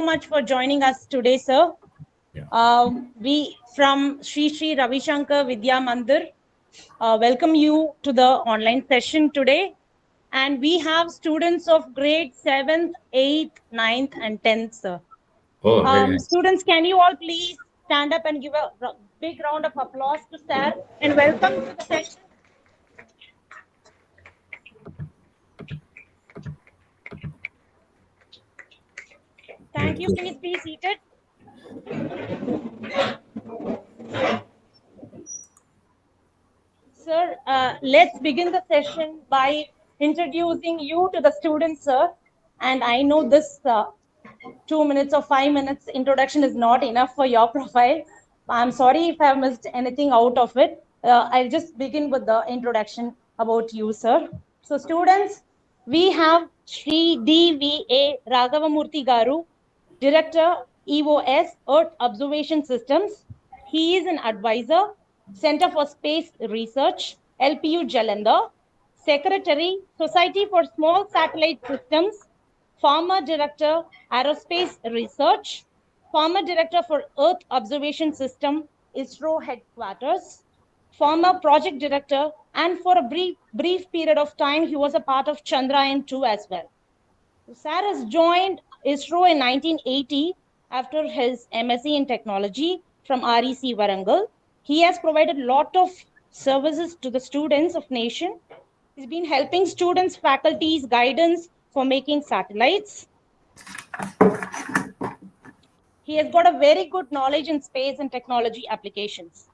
much for joining us today, sir. Yeah. We from Sri Ravishankar Vidya Mandir welcome you to the online session today. And we have students of grade 7th, 8th, 9th, and 10th, sir. Oh, very nice. Students, can you all please stand up and give a big round of applause to sir and welcome to the session. Thank you. Please be seated. Sir, let's begin the session by introducing you to the students, sir. And I know this 2 minutes or 5 minutes introduction is not enough for your profile. I'm sorry if I've missed anything out of it. I'll just begin with the introduction about you, sir. So, students, we have Sri D.V.A. Raghava Murthy garu, Director, EOS, Earth Observation Systems. He is an advisor, Center for Space Research, LPU Jalandhar, Secretary, Society for Small Satellite Systems, former Director, Aerospace Research, former Director for Earth Observation System, ISRO Headquarters, former Project Director, and for a brief period of time, he was a part of Chandrayaan-2 as well. Sir has joined ISRO in 1980 after his MSc in Technology from REC Warangal. He has provided a lot of services to the students of nation. He's been helping students, faculties, guidance for making satellites. He has got a very good knowledge in space and technology applications.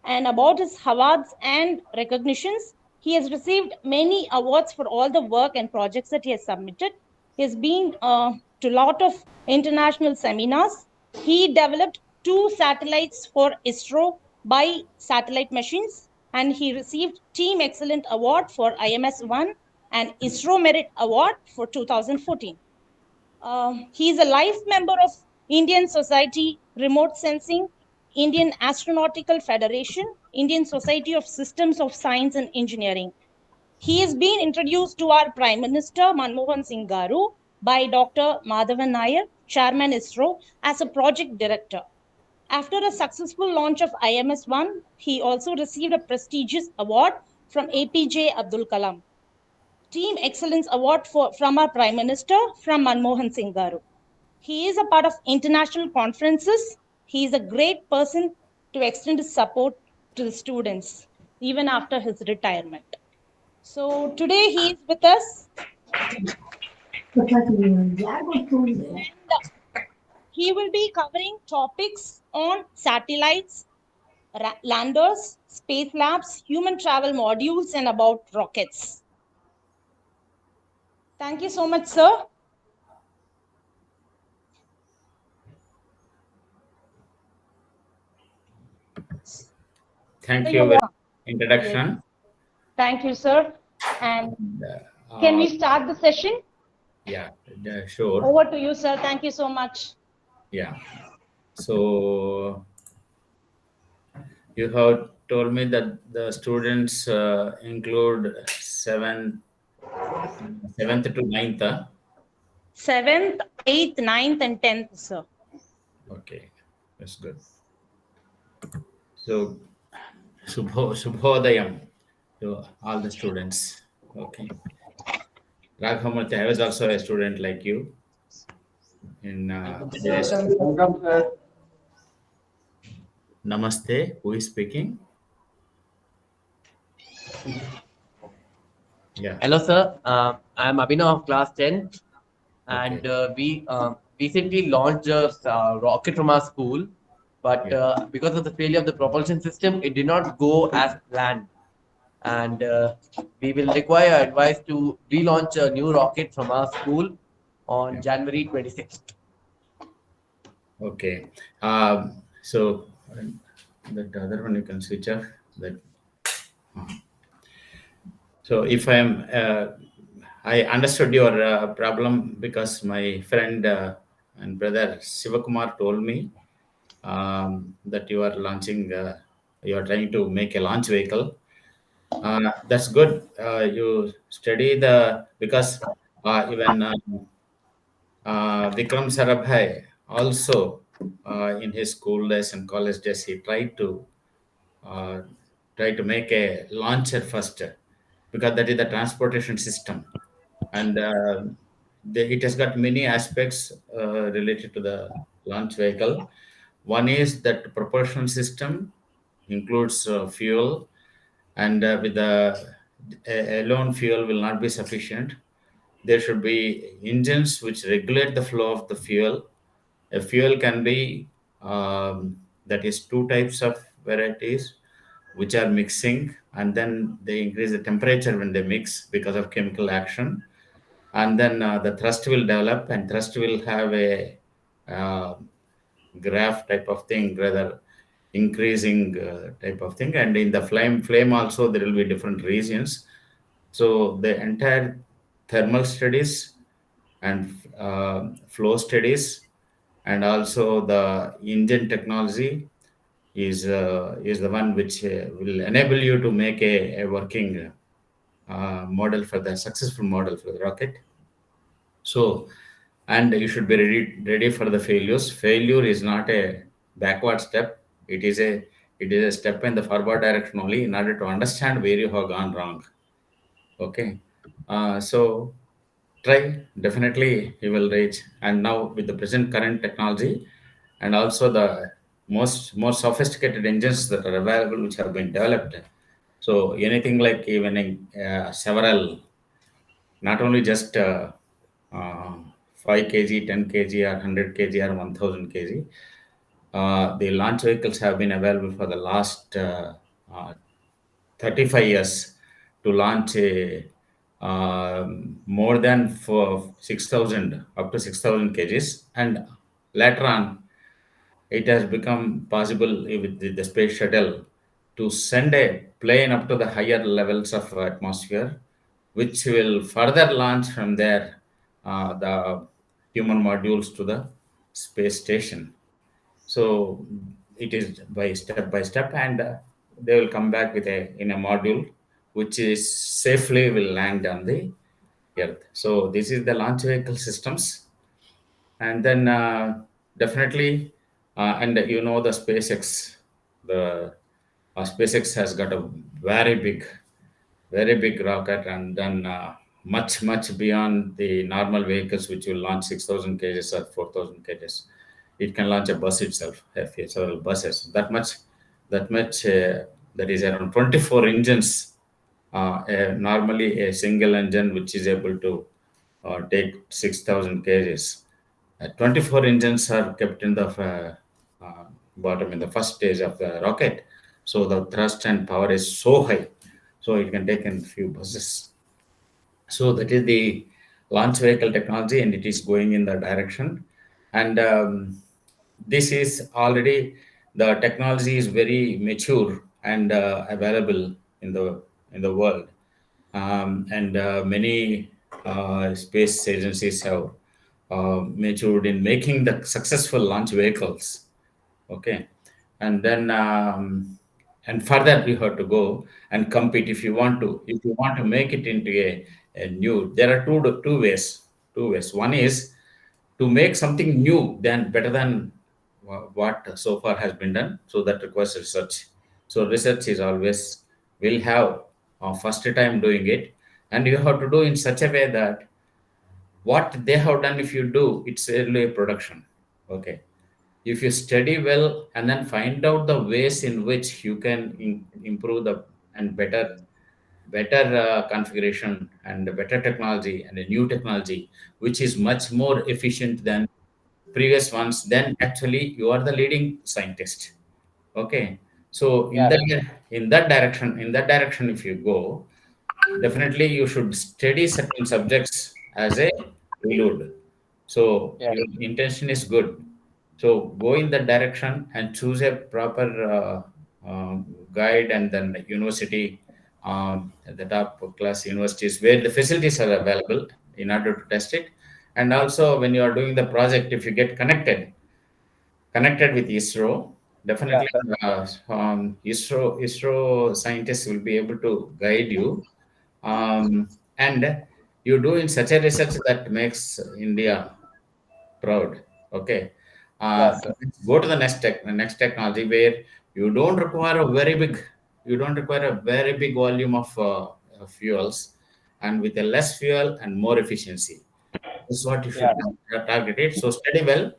And about his awards and recognitions, he has received many awards for all the work and projects that he has submitted. He has been to a lot of international seminars. He developed 2 satellites for ISRO by satellite machines, and he received Team Excellent Award for IMS-1 and ISRO Merit Award for 2014. He is a life member of Indian Society Remote Sensing, Indian Astronautical Federation, Indian Society of Systems of Science and Engineering. He is being introduced to our Prime Minister Manmohan Singh Garu by Dr. Madhavan Nair, Chairman ISRO, as a project director. After a successful launch of IMS-1, he also received a prestigious award from APJ Abdul Kalam. Team Excellence Award from our Prime Minister, from Manmohan Singh Garu. He is a part of international conferences. He is a great person to extend his support to the students, even after his retirement. So today he is with us. And he will be covering topics on satellites, landers, space labs, human travel modules, and about rockets. Thank you so much, sir. Thank you for the introduction. Yes. Thank you, sir. And can we start the session? Yeah, sure. Over to you, sir. Thank you so much. Yeah. So you have told me that the students include 7th to 9th. 7th, 8th, 9th, and 10th, sir. Okay, that's good. So, Shubhodayam to all the students. Okay. Raghava, I was also a student like you. Namaste. Who is speaking? Yeah. Hello, sir. I'm Abhinav of class 10, and we recently launched a rocket from our school, but because of the failure of the propulsion system, it did not go as planned. And we will require advice to relaunch a new rocket from our school on January 26th. Okay. So that other one you can switch off. That. So if I understood your problem because my friend and brother Sivakumar told me that you are launching, you are trying to make a launch vehicle. That's good. You study because even Vikram Sarabhai also in his school days and college days, he uh, tried to make a launcher first, because that is the transportation system. And it has got many aspects related to the launch vehicle. One is that propulsion system includes fuel, and with the alone fuel will not be sufficient. There should be engines which regulate the flow of the fuel. A fuel can be that is two types of varieties which are mixing, and then they increase the temperature when they mix because of chemical action, and then the thrust will develop, and thrust will have a uh, graph type of thing, rather increasing type of thing. And in the flame also there will be different regions. So the entire thermal studies and flow studies, and also the engine technology is the one which will enable you to make a working model for the successful model for the rocket. So, and you should be ready for the failures. Failure is not a backward step. It is a step in the forward direction only, in order to understand where you have gone wrong. Okay. So try, definitely you will reach. And now with the present current technology, and also the more sophisticated engines that are available, which have been developed. So anything like even in several, not only just uh, 5 kg, 10 kg, or 100 kg, or 1000 kg. The launch vehicles have been available for the last uh, 35 years to launch more than for 6,000, up to 6,000 kgs. And later on, it has become possible with the space shuttle to send a plane up to the higher levels of atmosphere, which will further launch from there the human modules to the space station. So it is by step, and they will come back with a in a module which is safely will land on the Earth. So this is the launch vehicle systems. And then definitely, and you know the the SpaceX has got a very big very big rocket, and then much beyond the normal vehicles which will launch 6,000 kgs or 4,000 kgs. It can launch a bus itself, several buses. That much that is around 24 engines. Normally a single engine which is able to take 6,000 kgs. 24 engines are kept in the bottom, in the first stage of the rocket. So the thrust and power is so high, so it can take in few buses. So that is the launch vehicle technology, and it is going in the direction. And this is already, the technology is very mature and available in the world. And many space agencies have matured in making the successful launch vehicles. Okay. And then and further you have to go and compete. If you want to make it into a new, there are two ways. One is to make something new, than better than what so far has been done. So that requires research. So research is always will have first time doing it, and you have to do in such a way that what they have done, if you do, it's early production. Okay. If you study well and then find out the ways in which you can improve the and better configuration and a better technology and a new technology which is much more efficient than previous ones, then actually you are the leading scientist. Okay. So Yeah, in that direction if you go, definitely you should study certain subjects as a prelude. So yeah, your intention is good. So go in that direction and choose a proper guide, and then university, at the top class universities where the facilities are available in order to test it. And also when you are doing the project, if you get connected with ISRO, yeah, definitely ISRO scientists will be able to guide you, and you do in such a research that makes India proud. Okay. Yes, sir. Let's go to the next technology where you don't require a very big, volume of fuels, and with a less fuel and more efficiency. This is what you should Yes. target it. So study well.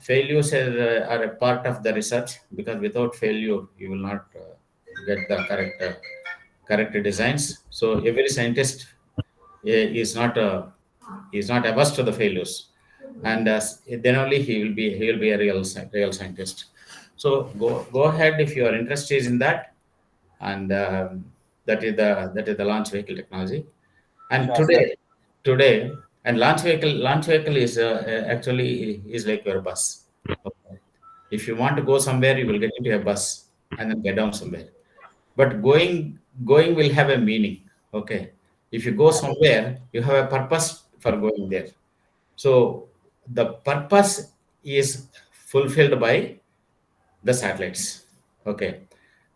Failures are a part of the research, because without failure, you will not get the correct designs. So every scientist is not averse to the failures, and then only he will be a real scientist. So go ahead if your interest is in that, and that is the launch vehicle technology. And Sure, sir. today, and launch vehicle is actually is like your bus. Okay. If you want to go somewhere, you will get into a bus and then get down somewhere. But going will have a meaning. Okay. If you go somewhere, you have a purpose for going there. So the purpose is fulfilled by the satellites. Okay.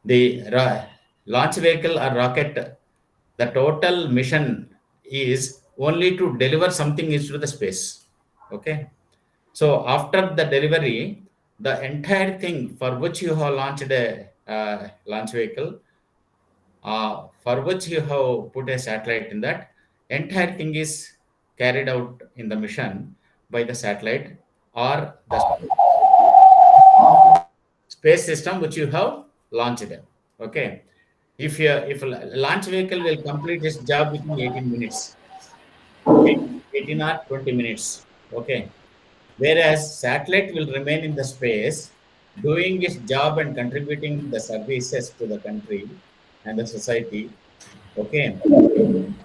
The launch vehicle or rocket, the total mission is only to deliver something into the space. Okay. So after the delivery, the entire thing for which you have launched a launch vehicle, for which you have put a satellite in that, entire thing is carried out in the mission by the satellite or the space system which you have launched. Okay. If a launch vehicle will complete its job within 18 minutes, 18 or 20 minutes. Okay. Whereas satellite will remain in the space, doing its job and contributing the services to the country and the society. Okay.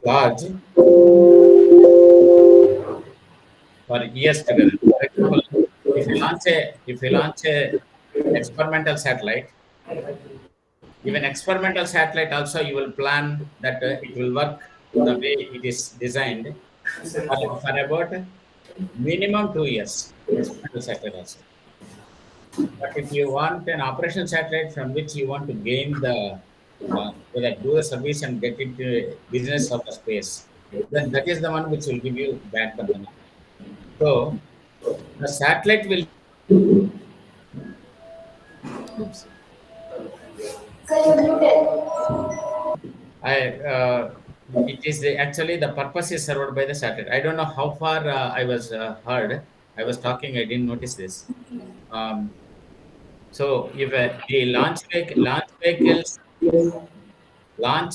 Large for years together. For example, if you launch a experimental satellite, even experimental satellite also you will plan that it will work the way it is designed for about minimum 2 years. Experimental satellite also. But if you want an operational satellite from which you want to gain like do the service and get into business of the space, then that is the one which will give you back the money. So the satellite will. Oops. It is actually the purpose is served by the satellite. I don't know how far I was heard. I was talking. I didn't notice this. Um, so if the launch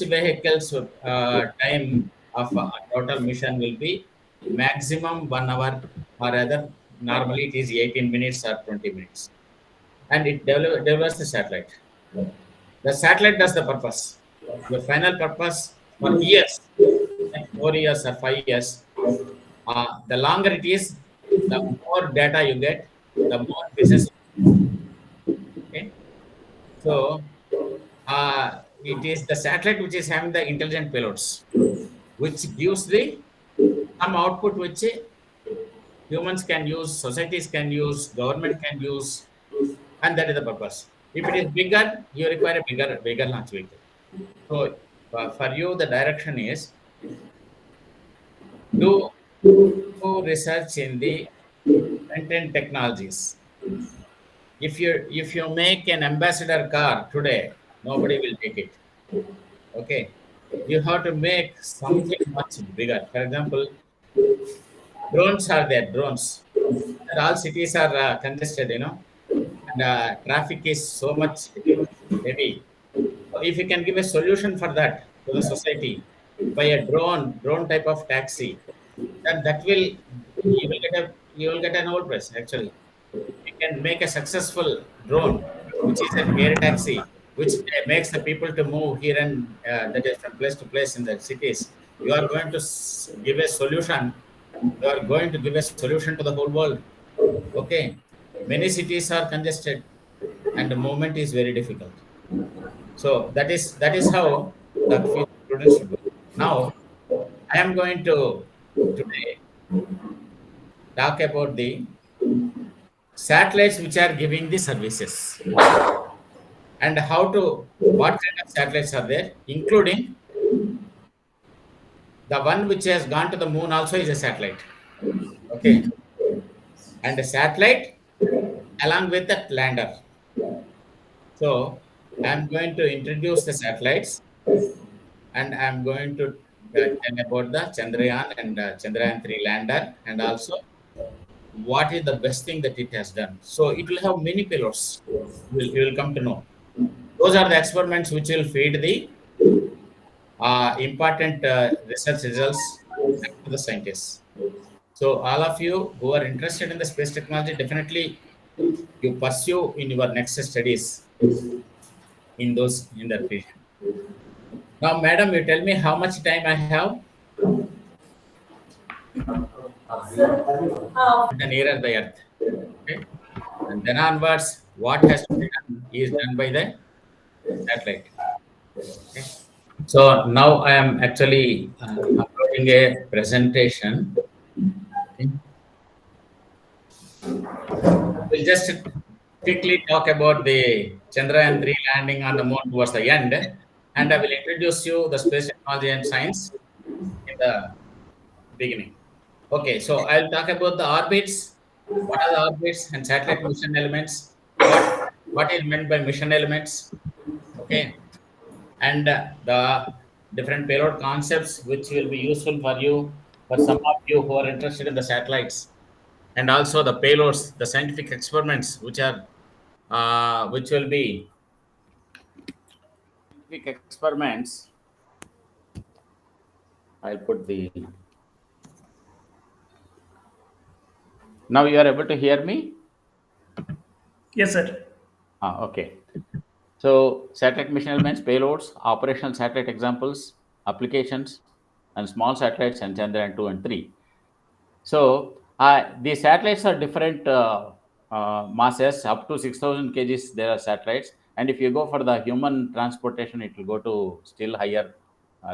vehicles time of total mission will be maximum 1 hour, or rather normally it is 18 minutes or 20 minutes, and it delivers the satellite. The satellite does the purpose. Your final purpose for years, like 4 years or 5 years, the longer it is, the more data you get, the more business. Okay, so it is the satellite which is having the intelligent payloads, which gives the some output which humans can use, societies can use, government can use, and that is the purpose. If it is bigger, you require a bigger launch vehicle. So for you, the direction is do research in the front-end technologies. If you make an ambassador car today, nobody will take it. Okay, you have to make something much bigger. For example, drones are there. Drones. All cities are congested, and traffic is so much heavy. So if you can give a solution for that to the society by a drone type of taxi, then that will you will get a Nobel Prize actually. You can make a successful drone, which is an air taxi, which makes the people to move here and that is from place to place in the cities. You are going to give a solution. You are going to give a solution to the whole world. Okay, many cities are congested, and the movement is very difficult. So that is how the future students should go. Now, I am going to today talk about the satellites which are giving the services, and what kind of satellites are there, including the one which has gone to the moon also is a satellite. Okay, and a satellite along with that lander. So I'm going to introduce the satellites, and I'm going to tell about the Chandrayaan and Chandrayaan 3 lander, and also what is the best thing that it has done. So it will have many payloads. You will come to know. Those are the experiments which will feed the important research results back to the scientists. So all of you who are interested in the space technology, definitely you pursue in your next studies in that region. Now, madam, you tell me how much time I have, the nearer the earth. Okay. And then onwards, what has to be done is done by the satellite. Okay. So now I am actually uploading a presentation. Okay. We'll just quickly talk about the Chandrayaan 3 landing on the moon towards the end, and I will introduce you the space technology and science in the beginning. Okay, so I'll talk about the orbits. What are the orbits and satellite mission elements? What is meant by mission elements? Okay, and the different payload concepts which will be useful for you, for some of you who are interested in the satellites, and also the payloads, the scientific experiments which will be scientific experiments. I'll put the. Now you are able to hear me. Yes, sir. Okay. So satellite mission elements, payloads, operational satellite examples, applications, and small satellites and Chandrayaan 2 and 3. So the satellites are different masses, up to 6,000 kgs. There are satellites, and if you go for the human transportation, it will go to still higher.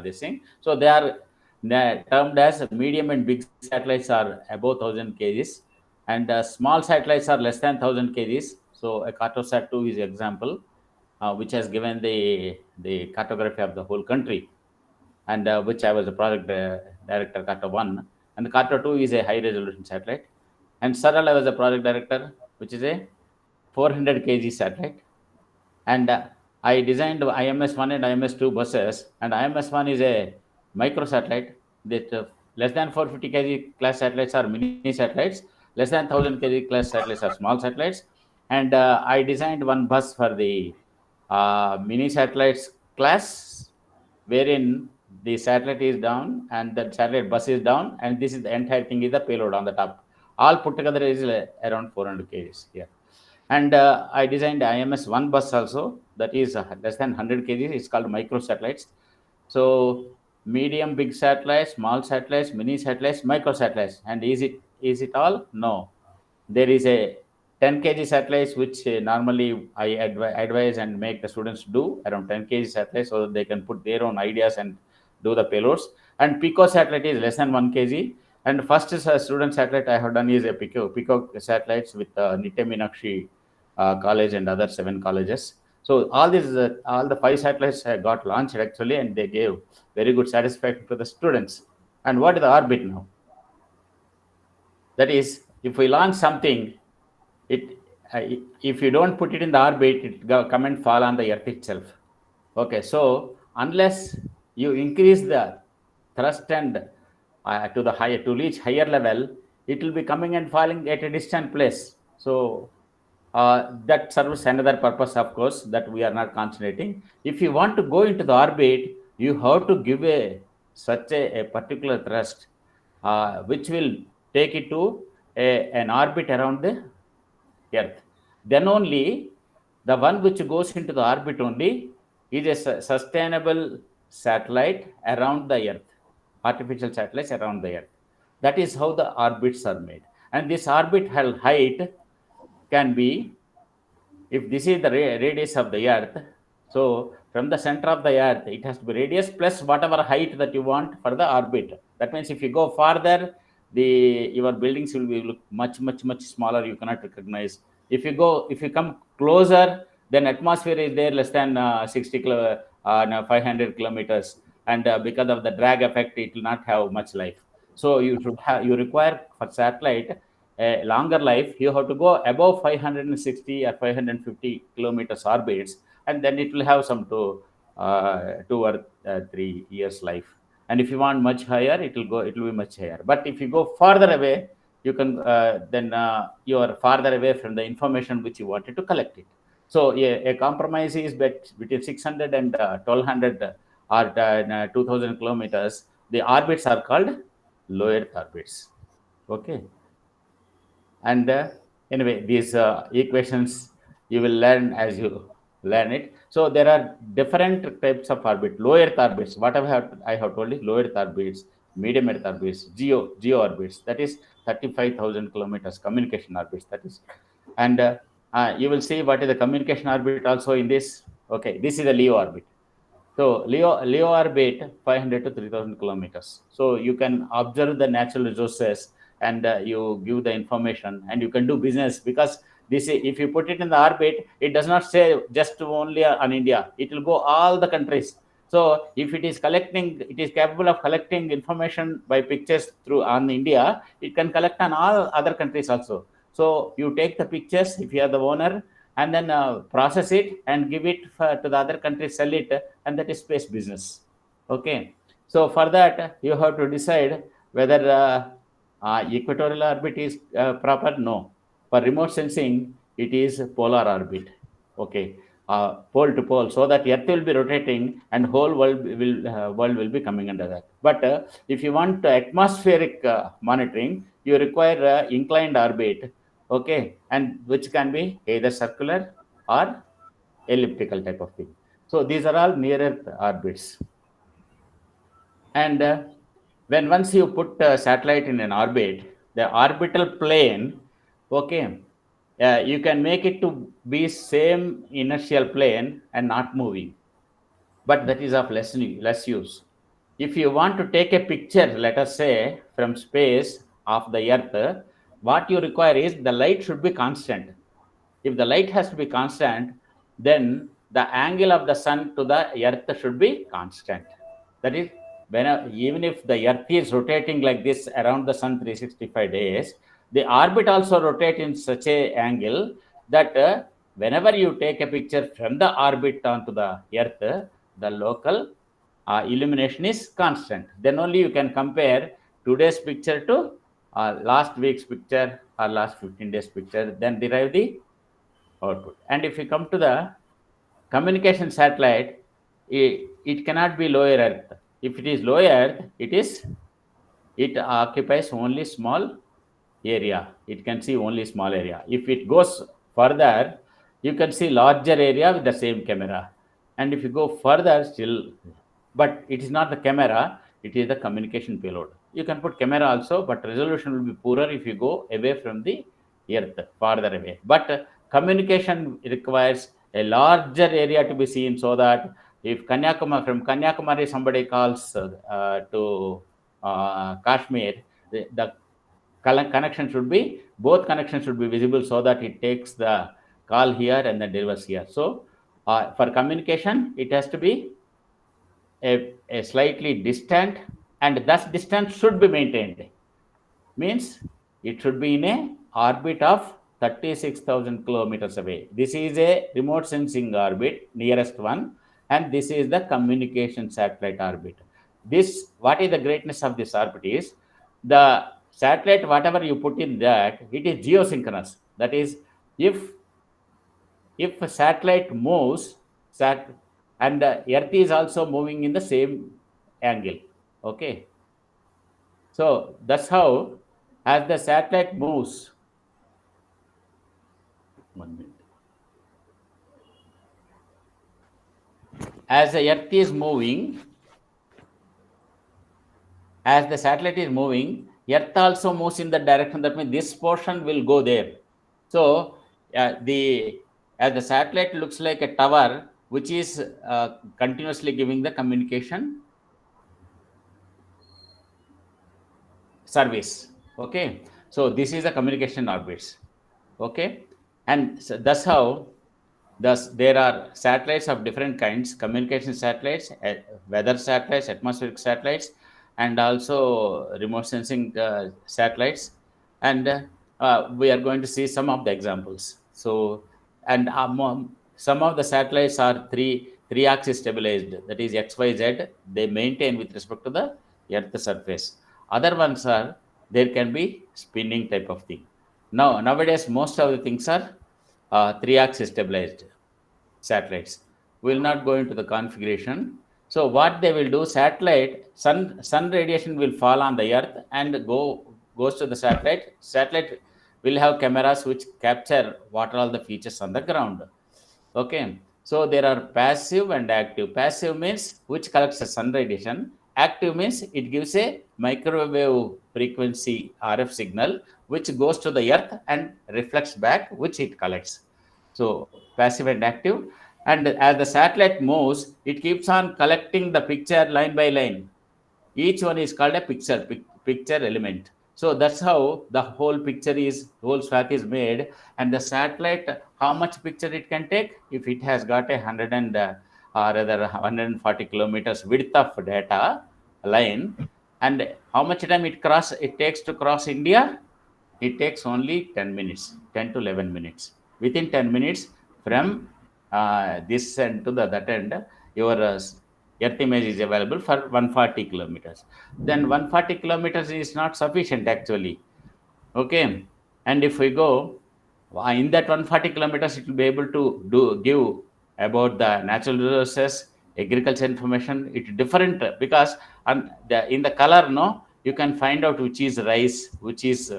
This thing. So they are termed as medium and big satellites are above 1,000 kgs, and small satellites are less than 1,000 kgs. So a Cartosat 2 is example, which has given the cartography of the whole country, and which I was the project director, Carto 1. And the Carto 2 is a high resolution satellite. And Saral, I was the project director, which is a 400 kg satellite. And I designed IMS-1 and IMS-2 buses. And IMS-1 is a micro satellite. That less than 450 kg class satellites are mini satellites. Less than 1,000 kg class satellites are small satellites. And I designed one bus for the mini satellites class, wherein the satellite is down and the satellite bus is down, and this is the entire thing is the payload on the top. All put together is around 400 kgs here. And I designed IMS-1 bus also, that is less than 100 kgs. It's called micro satellites. So medium, big satellites, small satellites, mini satellites, micro satellites. And is it all? No. There is a 10 kg satellites which normally I advise and make the students do around 10 kg satellites so that they can put their own ideas and do the payloads. And Pico satellite is less than 1 kg. And first is a student satellite I have done is a Pico satellites with Nitya Meenakshi college and other 7 colleges. So all the 5 satellites got launched actually, and they gave very good satisfaction to the students. And what is the orbit now? That is, if we launch something, it if you don't put it in the orbit, it come and fall on the earth itself. Okay, so unless you increase the thrust and to the higher to reach higher level, it will be coming and falling at a distant place. So that serves another purpose, of course, that we are not concentrating. If you want to go into the orbit, you have to give such a particular thrust, which will take it to an orbit around the Earth. Then only the one which goes into the orbit only is a sustainable satellite around the Earth, artificial satellites around the Earth. That is how the orbits are made. And this orbit height can be, if this is the radius of the earth, so from the center of the earth it has to be radius plus whatever height that you want for the orbit. That means if you go farther, the your buildings will be look much smaller, you cannot recognize. If you come closer, then atmosphere is there less than 500 kilometers, and because of the drag effect it will not have much life. So you require for satellite a longer life, you have to go above 560 or 550 kilometers orbits, and then it will have some 2 or 3 years life. And if you want much higher, it will be much higher. But if you go farther away, you can then you are farther away from the information which you wanted to collect it. So a compromise is between 600 and 1200 or 2000 kilometers. The orbits are called low Earth orbits. Okay. And anyway, these equations you will learn as you learn it. So there are different types of orbit. Low Earth orbits, what I have told you, low Earth orbits, medium Earth orbits, geo orbits, that is 35,000 kilometers, communication orbits, that is. And you will see what is the communication orbit also in this. Okay, this is a Leo orbit. So Leo orbit 500 to 3,000 kilometers. So you can observe the natural resources, and you give the information, and you can do business, because if you put it in the orbit, it does not say just only on India. It will go all the countries. So if it is capable of collecting information by pictures through on India, it can collect on all other countries also. So you take the pictures if you are the owner, and then process it and give it to the other country, sell it, and that is space business. Okay. So for that, you have to decide whether equatorial orbit is proper. No. For remote sensing, it is polar orbit. Okay. Pole to pole, so that Earth will be rotating and whole world will be coming under that. But if you want atmospheric monitoring, you require inclined orbit. Okay, and which can be either circular or elliptical type of thing. So these are all near Earth orbits. And when once you put a satellite in an orbit, the orbital plane, okay, you can make it to be same inertial plane and not moving, but that is of less use. If you want to take a picture, let us say from space of the Earth, what you require is the light should be constant. If the light has to be constant, then the angle of the sun to the Earth should be constant. That is, even if the Earth is rotating like this around the sun 365 days, the orbit also rotates in such a angle that whenever you take a picture from the orbit onto the Earth, the local illumination is constant. Then only you can compare today's picture to last week's picture or last 15 days picture, then derive the output. And if you come to the communication satellite, it cannot be lower Earth. If it is lower Earth, it occupies only small area. It can see only small area. If it goes further, you can see larger area with the same camera. And if you go further still, but it is not the camera, it is the communication payload. You can put camera also, but resolution will be poorer if you go away from the Earth, farther away. But communication requires a larger area to be seen, so that if from Kanyakumari somebody calls to Kashmir, the connection should be, both connections should be visible, so that it takes the call here and then delivers here. So for communication, it has to be a slightly distant, and thus distance should be maintained. Means it should be in a orbit of 36,000 kilometers away. This is a remote sensing orbit, nearest one, and this is the communication satellite orbit. This, what is the greatness of this orbit is, the satellite, whatever you put in that, it is geosynchronous. That is, if a satellite moves, and the Earth is also moving in the same angle. Okay. So that's how, as the satellite moves, 1 minute, as the Earth is moving, as the satellite is moving, Earth also moves in the direction. That means this portion will go there. So as the satellite looks like a tower, which is continuously giving the communication service. Okay. So this is the communication orbits. Okay. And so that's how, thus there are satellites of different kinds: communication satellites, weather satellites, atmospheric satellites, and also remote sensing satellites. And we are going to see some of the examples. So, and some of the satellites are three axis stabilized, that is X, Y, Z. They maintain with respect to the Earth surface. Other ones are there can be spinning type of thing. Now nowadays most of the things are three axis stabilized satellites. We will not go into the configuration. So what they will do, satellite sun radiation will fall on the earth and goes to the satellite. Satellite will have cameras which capture what are all the features on the ground. Okay, so there are passive and active. Passive means which collects the sun radiation. Active means it gives a microwave frequency RF signal which goes to the earth and reflects back, which it collects. So passive and active. And as the satellite moves, it keeps on collecting the picture line by line. Each one is called a picture element. So that's how the whole swath is made. And the satellite, how much picture it can take? If it has got 140 kilometers width of data line, and how much time it takes to cross India? It takes only 10 minutes, 10 to 11 minutes. Within 10 minutes from this end to the that end, your earth image is available for 140 kilometers. Then 140 kilometers is not sufficient actually. Okay, and if we go in that 140 kilometers, it will be able to give about the natural resources, agriculture information. It's different because in the color, no, you can find out which is rice, which is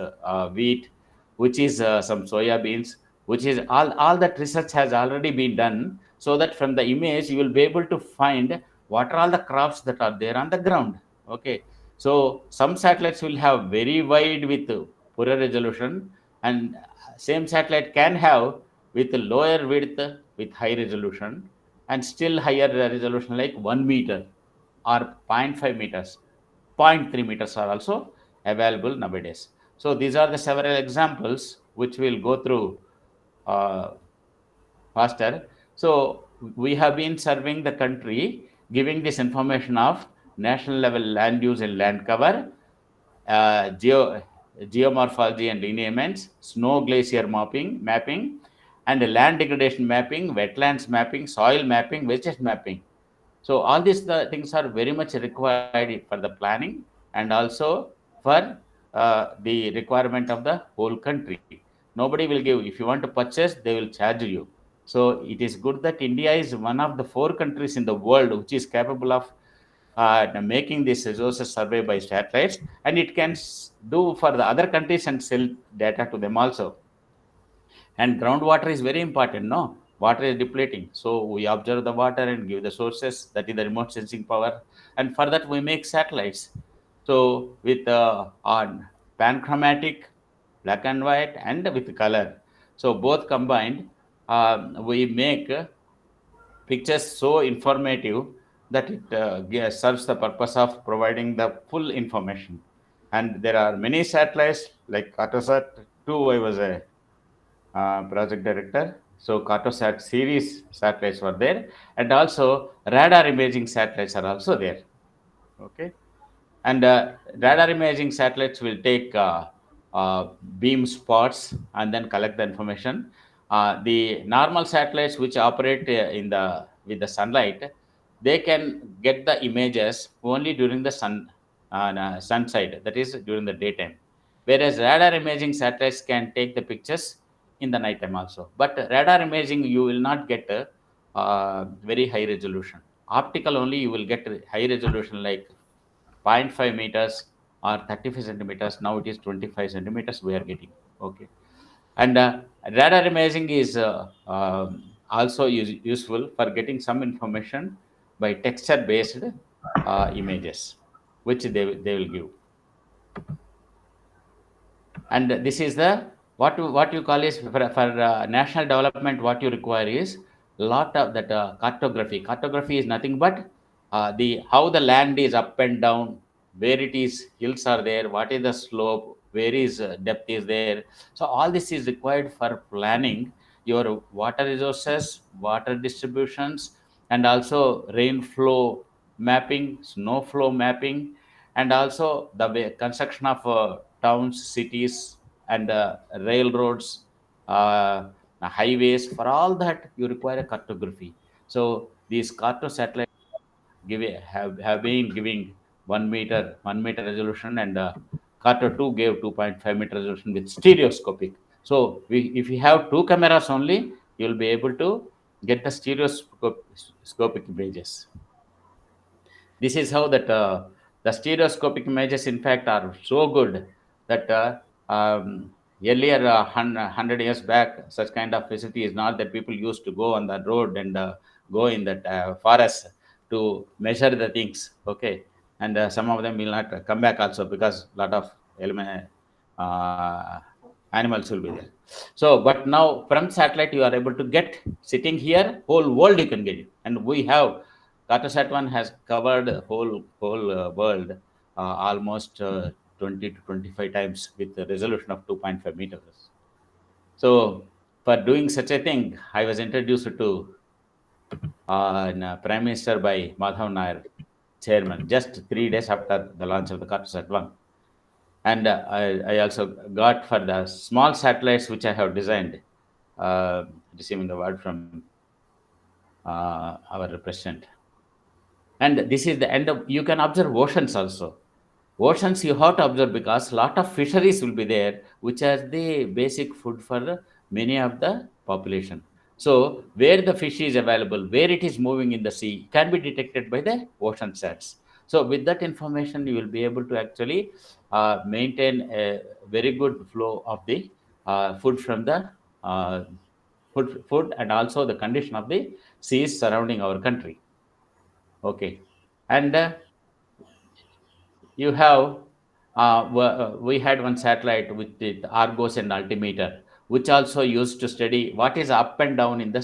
wheat, which is some soya beans, which is all that research has already been done. So that from the image you will be able to find what are all the crops that are there on the ground. Okay, so some satellites will have very wide with poorer resolution, and same satellite can have with lower width with high resolution, and still higher resolution like 1 meter or zero point 0.5 meters, 0.3 meters are also available nowadays. So these are the several examples which we'll go through uh, faster. So we have been serving the country, giving this information of national level land use and land cover, geomorphology and lineaments, snow glacier mapping, and land degradation mapping, wetlands mapping, soil mapping, vegetation mapping. So all these things are very much required for the planning and also for the requirement of the whole country. Nobody will give. If you want to purchase, they will charge you. So it is good that India is one of the four countries in the world which is capable of making these resources survey by satellites, and it can do for the other countries and sell data to them also. And groundwater is very important, no? Water is depleting, so we observe the water and give the sources, that is the remote sensing power. And for that we make satellites. So with on panchromatic, black and white, and with color, so both combined, we make pictures so informative that it serves the purpose of providing the full information. And there are many satellites like Cartosat 2. I was a project director. So Cartosat series satellites were there, and also radar imaging satellites are also there. Okay, and radar imaging satellites will take beam spots and then collect the information. The normal satellites which operate in the with the sunlight, they can get the images only during the sun side, that is during the daytime. Whereas radar imaging satellites can take the pictures in the night time also. But radar imaging you will not get a very high resolution. Optical only you will get high resolution like 0.5 meters or 35 centimeters. Now it is 25 centimeters we are getting. Okay, and radar imaging is also useful for getting some information by texture based images which they will give. And this is the what you call is for national development, what you require is lot of that cartography is nothing but the how the land is up and down, where it is hills are there, what is the slope, where is depth is there. So all this is required for planning your water resources, water distributions, and also rain flow mapping, snow flow mapping, and also the way construction of towns, cities, and railroads, highways. For all that, you require a cartography. So these carto satellites have been giving 1 meter resolution, and carto 2 gave 2.5 meter resolution with stereoscopic. So if you have two cameras only, you will be able to get the stereoscopic images. This is how that the stereoscopic images, in fact, are so good that earlier, 100 years back, such kind of facility is not that people used to go on the road and go in that forest to measure the things. Okay, and some of them will not come back also because lot of element, uh, animals will be there. So, but now from satellite you are able to get, sitting here, whole world you can get it, and we have Cartosat 1 has covered whole world almost 20 to 25 times with a resolution of 2.5 meters. So, for doing such a thing, I was introduced to Prime Minister by Madhav Nair, chairman, just 3 days after the launch of the Cartosat 1. And I also got for the small satellites which I have designed, uh, receiving the award from our president. And this is the end of, you can observe oceans also. Oceans you have to observe because lot of fisheries will be there, which are the basic food for many of the population. So where the fish is available, where it is moving in the sea, can be detected by the ocean sats. So with that information you will be able to actually maintain a very good flow of the food from the uh, food, and also the condition of the seas surrounding our country. Okay, and you have we had one satellite with the Argos and altimeter, which also used to study what is up and down in the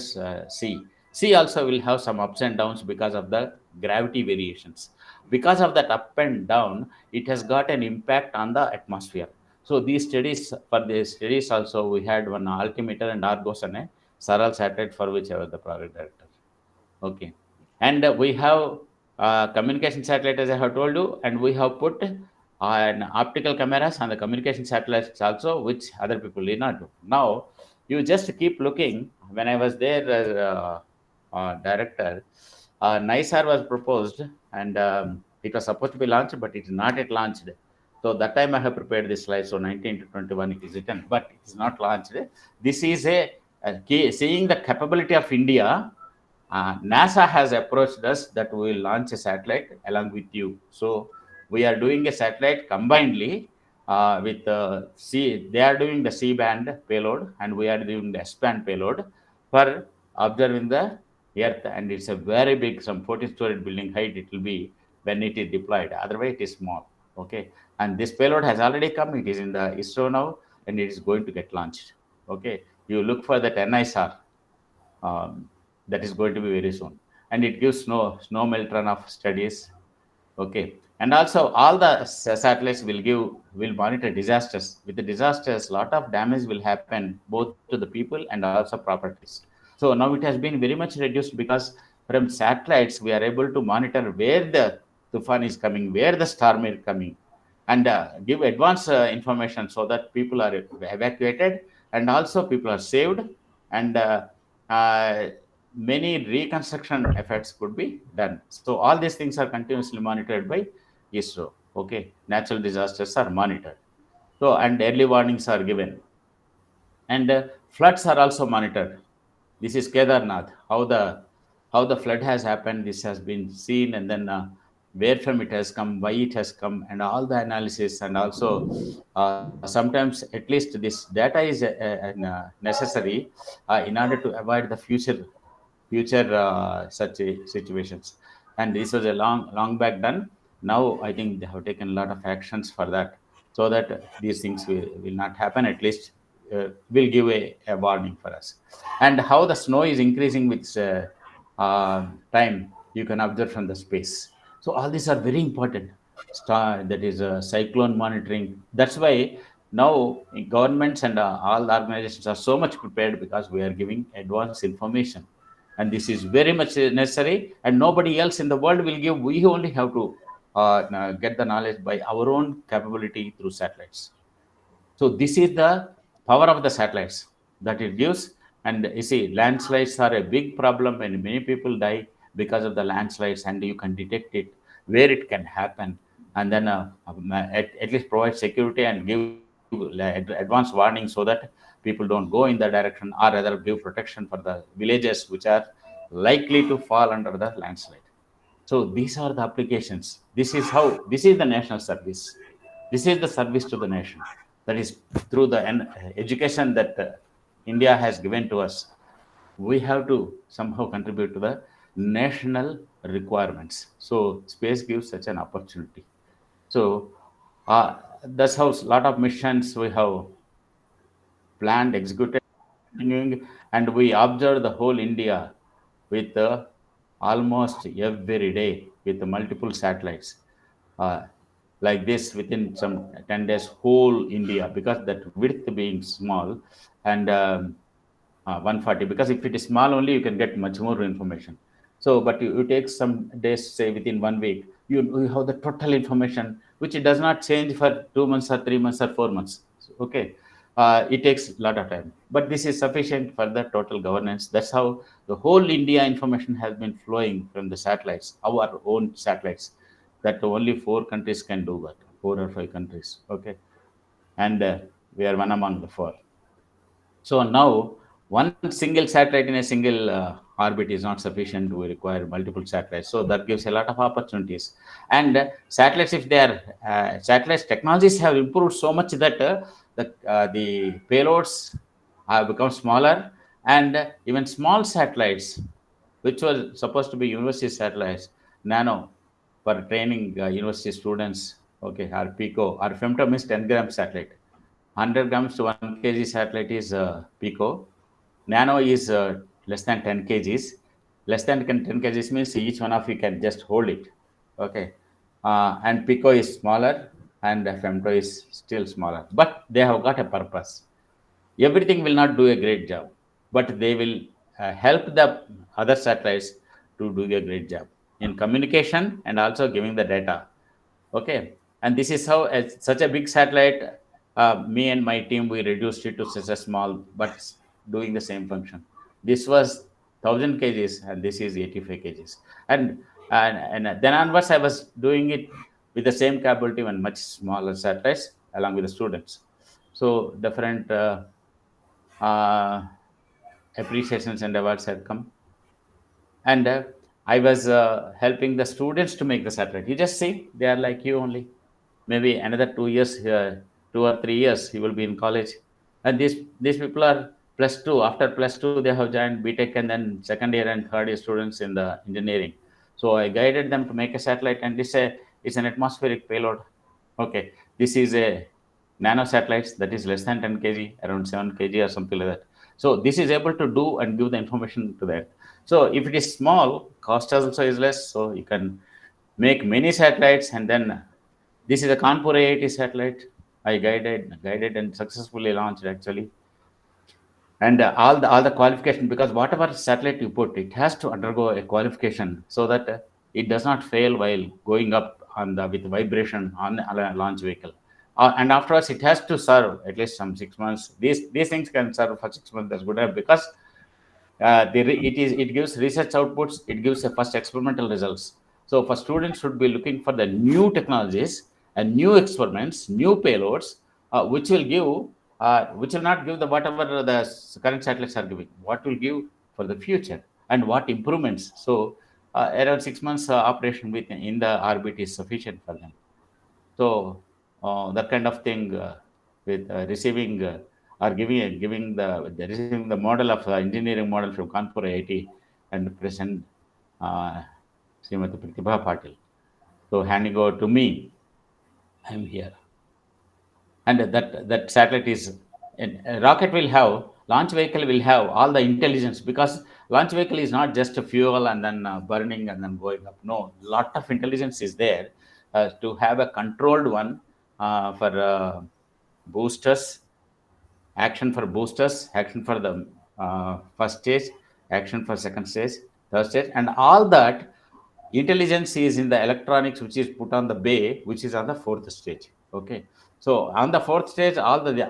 sea. Sea also will have some ups and downs because of the gravity variations. Because of that up and down, it has got an impact on the atmosphere. So these studies, for the studies also, we had one altimeter and Argos and a Saral satellite, for which I was the project director. Okay. And we have communication satellite, as I have told you, and we have put an optical cameras on the communication satellites also, which other people did not do. Now, you just keep looking. When I was there as director, NISAR was proposed, and it was supposed to be launched, but it is not yet launched. So that time I have prepared this slide. So 19 to 21 it is written, but it is not launched. This is a key, seeing the capability of India. NASA has approached us that we will launch a satellite along with you. So we are doing a satellite combinedly with C. They are doing the C band payload, and we are doing the S band payload for observing the Earth. And it's a very big, some 14-story building height. It will be when it is deployed. Otherwise, it is small. Okay, and this payload has already come. It is in the ISRO now, and it is going to get launched. Okay, you look for that NISR, um, that is going to be very soon, and it gives snow melt run of studies. Okay, and also all the satellites will monitor disasters. With the disasters, lot of damage will happen both to the people and also properties. So now it has been very much reduced because from satellites we are able to monitor where the tufan is coming, where the storm is coming, and give advance information so that people are evacuated and also people are saved, and uh, many reconstruction efforts could be done. So all these things are continuously monitored by ISRO. Okay, natural disasters are monitored. So and early warnings are given, and floods are also monitored. This is Kedarnath. How the flood has happened. This has been seen, and then where from it has come, why it has come, and all the analysis, and also sometimes at least this data is necessary in order to avoid the future such situations. And this was a long back done. Now I think they have taken a lot of actions for that, so that these things will not happen. At least will give a warning for us. And how the snow is increasing with time, you can observe from the space. So all these are very important. That is cyclone monitoring. That's why now governments and all the organizations are so much prepared because we are giving advanced information, and this is very much necessary, and nobody else in the world will give. We only have to get the knowledge by our own capability through satellites. So this is the power of the satellites that it gives. And you see, landslides are a big problem, and many people die because of the landslides. And you can detect it where it can happen, and then at least provide security and give advanced warning so that people don't go in the direction, or rather give protection for the villages which are likely to fall under the landslide. So these are the applications. This is the national service. This is the service to the nation. That is through the education that India has given to us. We have to somehow contribute to the national requirements. So space gives such an opportunity. So uh, that's how a lot of missions we have planned, executed, continuing, and we observe the whole India with almost every day with multiple satellites. Uh, like this, within some 10 days, whole India, because that width being small, and 140, because if it is small only, you can get much more information. So, but you take some days, say within 1 week, you have the total information, which it does not change for 2 months or 3 months or 4 months. Okay. It takes a lot of time, but this is sufficient for the total governance. That's how the whole India information has been flowing from the satellites, our own satellites, that only 4 countries can do that, 4 or 5 countries. Okay. And we are one among the four. So now, one single satellite in a single orbit is not sufficient. We require multiple satellites. So that gives a lot of opportunities. And satellites, if they are satellites, technologies have improved so much that the payloads have become smaller, and even small satellites, which was supposed to be university satellites, nano, for training university students, okay, or pico, or femto means 10 gram satellite. 100 grams to 1 kg satellite is pico. Nano is less than 10 kgs. Less than 10 kgs means each one of you can just hold it. Okay. And pico is smaller, and femto is still smaller. But they have got a purpose. Everything will not do a great job, but they will help the other satellites to do a great job in communication and also giving the data. Okay. And this is how, as such a big satellite, me and my team, we reduced it to such a small, but doing the same function. This was 1000 kgs, and this is 85 kgs. And, and then onwards, I was doing it with the same capability and much smaller satellites along with the students. So different uh, appreciations and awards had come. And I was helping the students to make the satellite. You just see, they are like you only. Maybe another 2 years, 2 or 3 years, he will be in college. And these people are +2. After +2, they have joined BTech, and then second year and third year students in the engineering. So I guided them to make a satellite, and it's an atmospheric payload. Okay, this is a nano satellites that is less than 10 kg, around 7 kg or something like that. So this is able to do and give the information to that. So if it is small, cost also is less. So you can make many satellites, and then this is a Kanpur IIT satellite. I guided and successfully launched actually. And all the qualification, because whatever satellite you put, it has to undergo a qualification so that it does not fail while going up on the with vibration on a launch vehicle. And afterwards, it has to serve at least some 6 months. These things can serve for 6 months. That's good enough, because it gives research outputs. It gives a first experimental results. So for students should be looking for the new technologies and new experiments, new payloads, which will not give the whatever the current satellites are giving. What will give for the future, and what improvements. So around 6 months operation in the orbit is sufficient for them. So that kind of thing, with receiving or giving the receiving the model of engineering model from Kanpur IIT, and present uh, Srimati Pratibha Patil. So handing over to me, I'm here. And that satellite is, a rocket will have, launch vehicle will have all the intelligence, because launch vehicle is not just a fuel and then burning and then going up. No, lot of intelligence is there to have a controlled one for boosters, action for boosters, action for the first stage, action for second stage, third stage, and all that intelligence is in the electronics which is put on the bay, which is on the fourth stage. Okay. So on the fourth stage, all the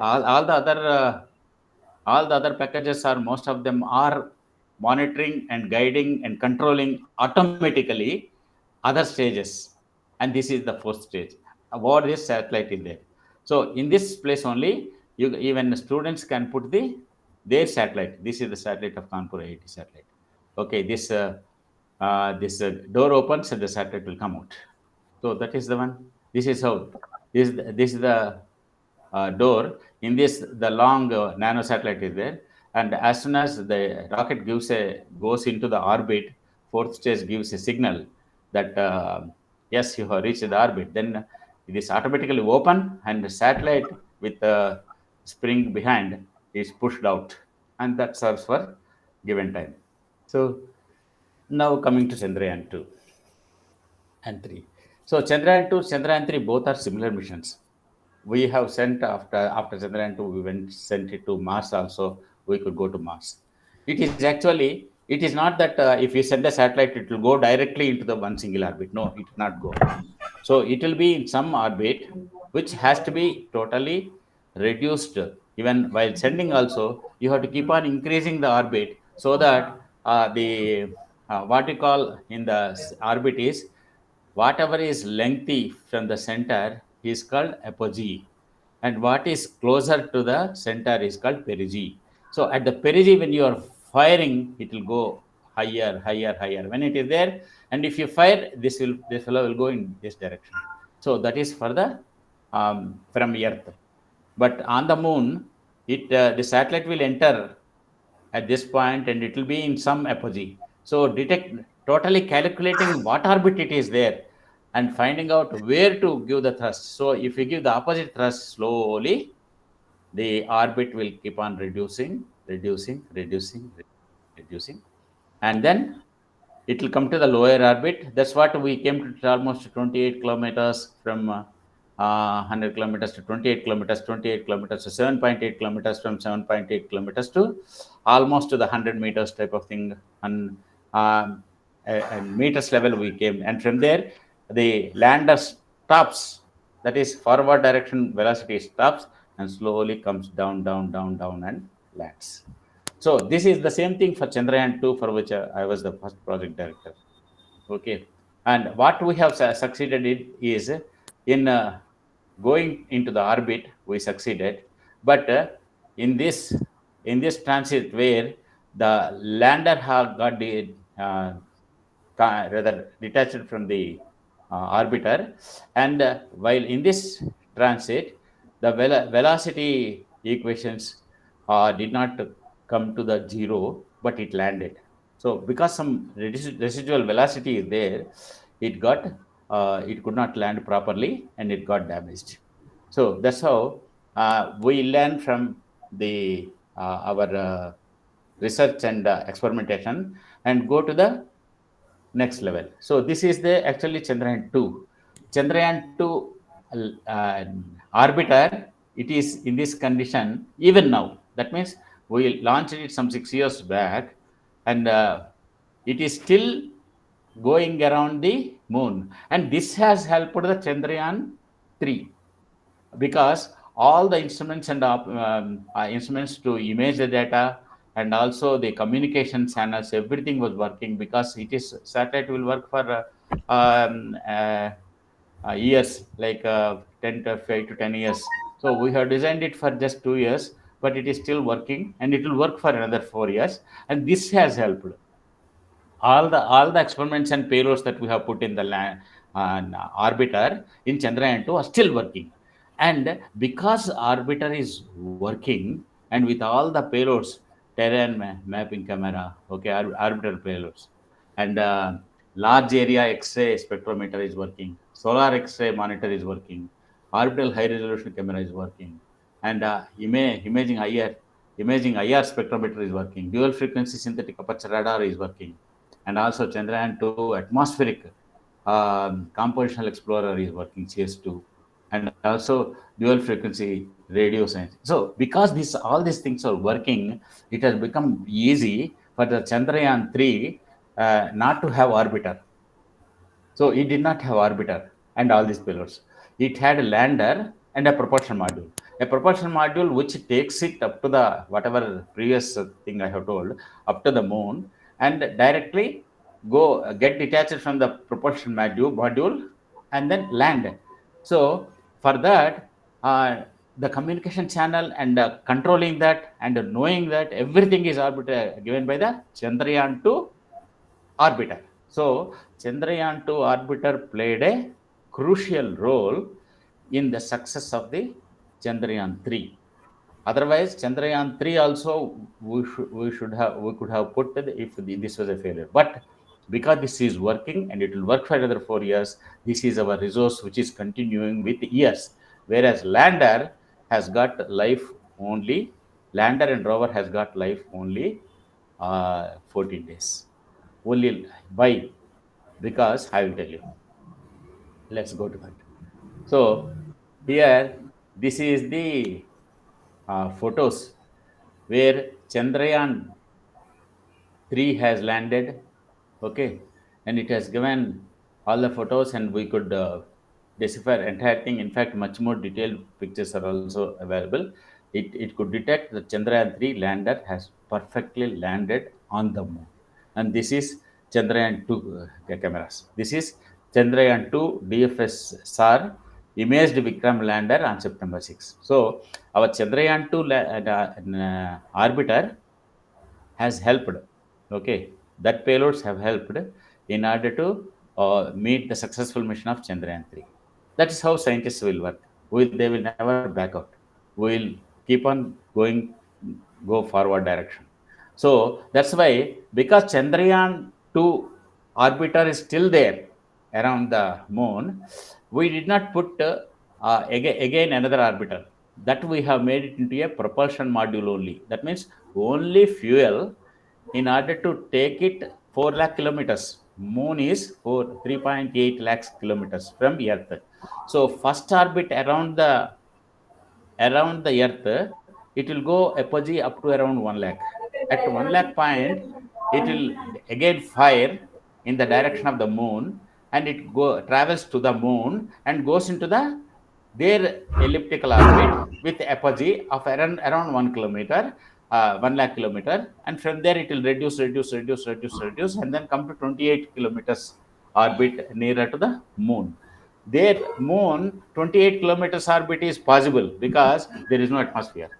other packages are, most of them are monitoring and guiding and controlling automatically other stages, and this is the fourth stage. What this satellite is there. So in this place only, you even students can put their satellite. This is the satellite of Kanpur IIT satellite. Okay, this door opens and the satellite will come out. So that is the one. This is how this is the door. In this, the long nano satellite is there, and as soon as the rocket goes into the orbit, fourth stage gives a signal that yes, you have reached the orbit. Then it is automatically open, and the satellite with the spring behind is pushed out, and that serves for given time. So now coming to Chandrayaan 2 and 3. So Chandrayaan 2, Chandrayaan 3 both are similar missions. We have sent after Chandrayaan 2, we went sent it to Mars also. We could go to Mars. It is actually, it is not that if you send a satellite, it will go directly into the one single orbit. No, it will not go. So it will be in some orbit which has to be totally reduced. Even while sending also, you have to keep on increasing the orbit so that the what you call in the orbit is, whatever is lengthy from the center is called apogee, and what is closer to the center is called perigee. So at the perigee, when you are firing, it will go higher, higher, higher. When it is there, and if you fire, this fellow will go in this direction. So that is for the from Earth. But on the moon, the satellite will enter at this point and it will be in some apogee. So detect totally calculating what orbit it is there and finding out where to give the thrust. So if you give the opposite thrust slowly, the orbit will keep on reducing, reducing, reducing, reducing, and then it will come to the lower orbit. That's what we came to almost 28 kilometers from 100 kilometers to 28 kilometers, 28 kilometers to 7.8 kilometers, from 7.8 kilometers to almost to the 100 meters type of thing. Um, and meters level we came. And from there, the lander stops. That is forward direction velocity stops and slowly comes down, down, down, down and lands. So this is the same thing for Chandrayaan 2, for which I was the first project director. Okay, and what we have succeeded in is in going into the orbit. We succeeded, but in this transit where the lander have got the rather detached from the orbiter, and while in this transit, the velocity equations did not come to the zero, but it landed. So because some residual velocity is there, it got it could not land properly and it got damaged. So that's how we learn from the our research and experimentation and go to the next level. So this is the actually Chandrayaan 2. Chandrayaan 2 uh, orbiter, it is in this condition even now. That means we launched it some 6 years back, and it is still going around the moon. And this has helped the Chandrayaan 3, because all the instruments and instruments to image the data, and also the communication channels, everything was working, because it is satellite will work for years, like 10 to 5 to 10 years. So we have designed it for just 2 years, but it is still working, and it will work for another 4 years. And this has helped all the experiments and payloads that we have put in the land orbiter in Chandrayaan 2 are still working. And because orbiter is working, and with all the payloads, terrain mapping camera, okay, orbital payloads, and large area X-ray spectrometer is working, solar X-ray monitor is working, orbital high resolution camera is working, and imaging IR spectrometer is working, dual frequency synthetic aperture radar is working, and also Chandrayaan 2 atmospheric compositional explorer is working, CS2, and also dual frequency radio science. So because all these things are working, it has become easy for the Chandrayaan 3 not to have orbiter. So it did not have orbiter and all these payloads. It had a lander and a propulsion module. A propulsion module which takes it up to the whatever previous thing I have told, up to the moon, and directly go get detached from the propulsion module and then land. So for that, the communication channel and controlling that and knowing that everything is given by the Chandrayaan 2 orbiter. So Chandrayaan 2 orbiter played a crucial role in the success of the Chandrayaan 3. Otherwise, Chandrayaan 3 also we could have put it if this was a failure. But because this is working and it will work for another 4 years, this is our resource which is continuing with years. Whereas lander has got life only, lander and rover has got life only 14 days. Only why? Because I will tell you. Let's go to that. So here, this is the photos where Chandrayaan 3 has landed. Okay, and it has given all the photos, and we could decipher entire thing. In fact, much more detailed pictures are also available. It could detect the Chandrayaan 3 lander has perfectly landed on the moon, and this is Chandrayaan 2 cameras. This is Chandrayaan 2 DFS SAR imaged Vikram lander on September 6. So our Chandrayaan 2 orbiter has helped. Okay, that payloads have helped in order to meet the successful mission of Chandrayaan 3. That is how scientists will work. They will never back out. We will keep on go forward direction. So that's why, because Chandrayaan 2 orbiter is still there around the moon, we did not put again another orbiter. That we have made it into a propulsion module only. That means only fuel in order to take it 4 lakh kilometers. Moon is 3.8 lakhs kilometers from Earth. So first orbit around the Earth, it will go apogee up to around 1 lakh. At 1 lakh point, it will again fire in the direction of the moon, and it travels to the moon and goes into their elliptical orbit with apogee of around 1 kilometer, 1 lakh kilometer, and from there it will reduce, and then come to 28 kilometers orbit nearer to the moon. Their moon 28 kilometers orbit is possible because there is no atmosphere.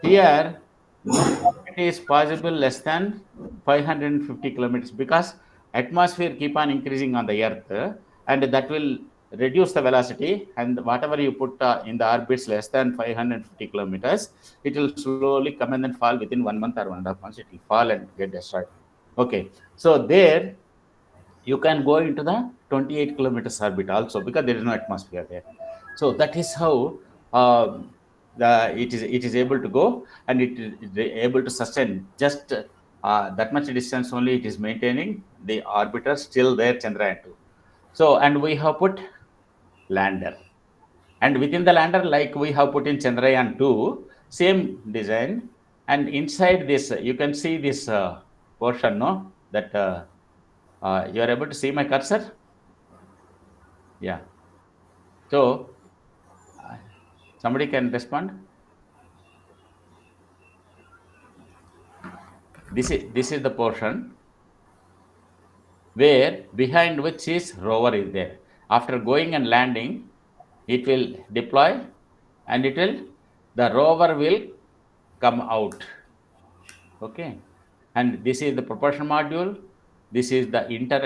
Here, no orbit is possible less than 550 kilometers, because atmosphere keep on increasing on the Earth, and that will reduce the velocity, and whatever you put in the orbits less than 550 kilometers, it will slowly come and then fall within 1 month or 1.5 months. It will fall and get destroyed. Okay, so there you can go into the 28 kilometers orbit also, because there is no atmosphere there. So that is how it is able to go, and it is able to sustain just that much distance only. It is maintaining the orbiter still there, Chandrayaan 2. So, and we have put lander, and within the lander, like we have put in Chandrayaan 2, same design, and inside this you can see this portion, no, that you are able to see my cursor. Yeah. So somebody can respond. This is the portion where behind which is rover is there. After going and landing, it will deploy, and the rover will come out. Okay. And this is the propulsion module. This is the inter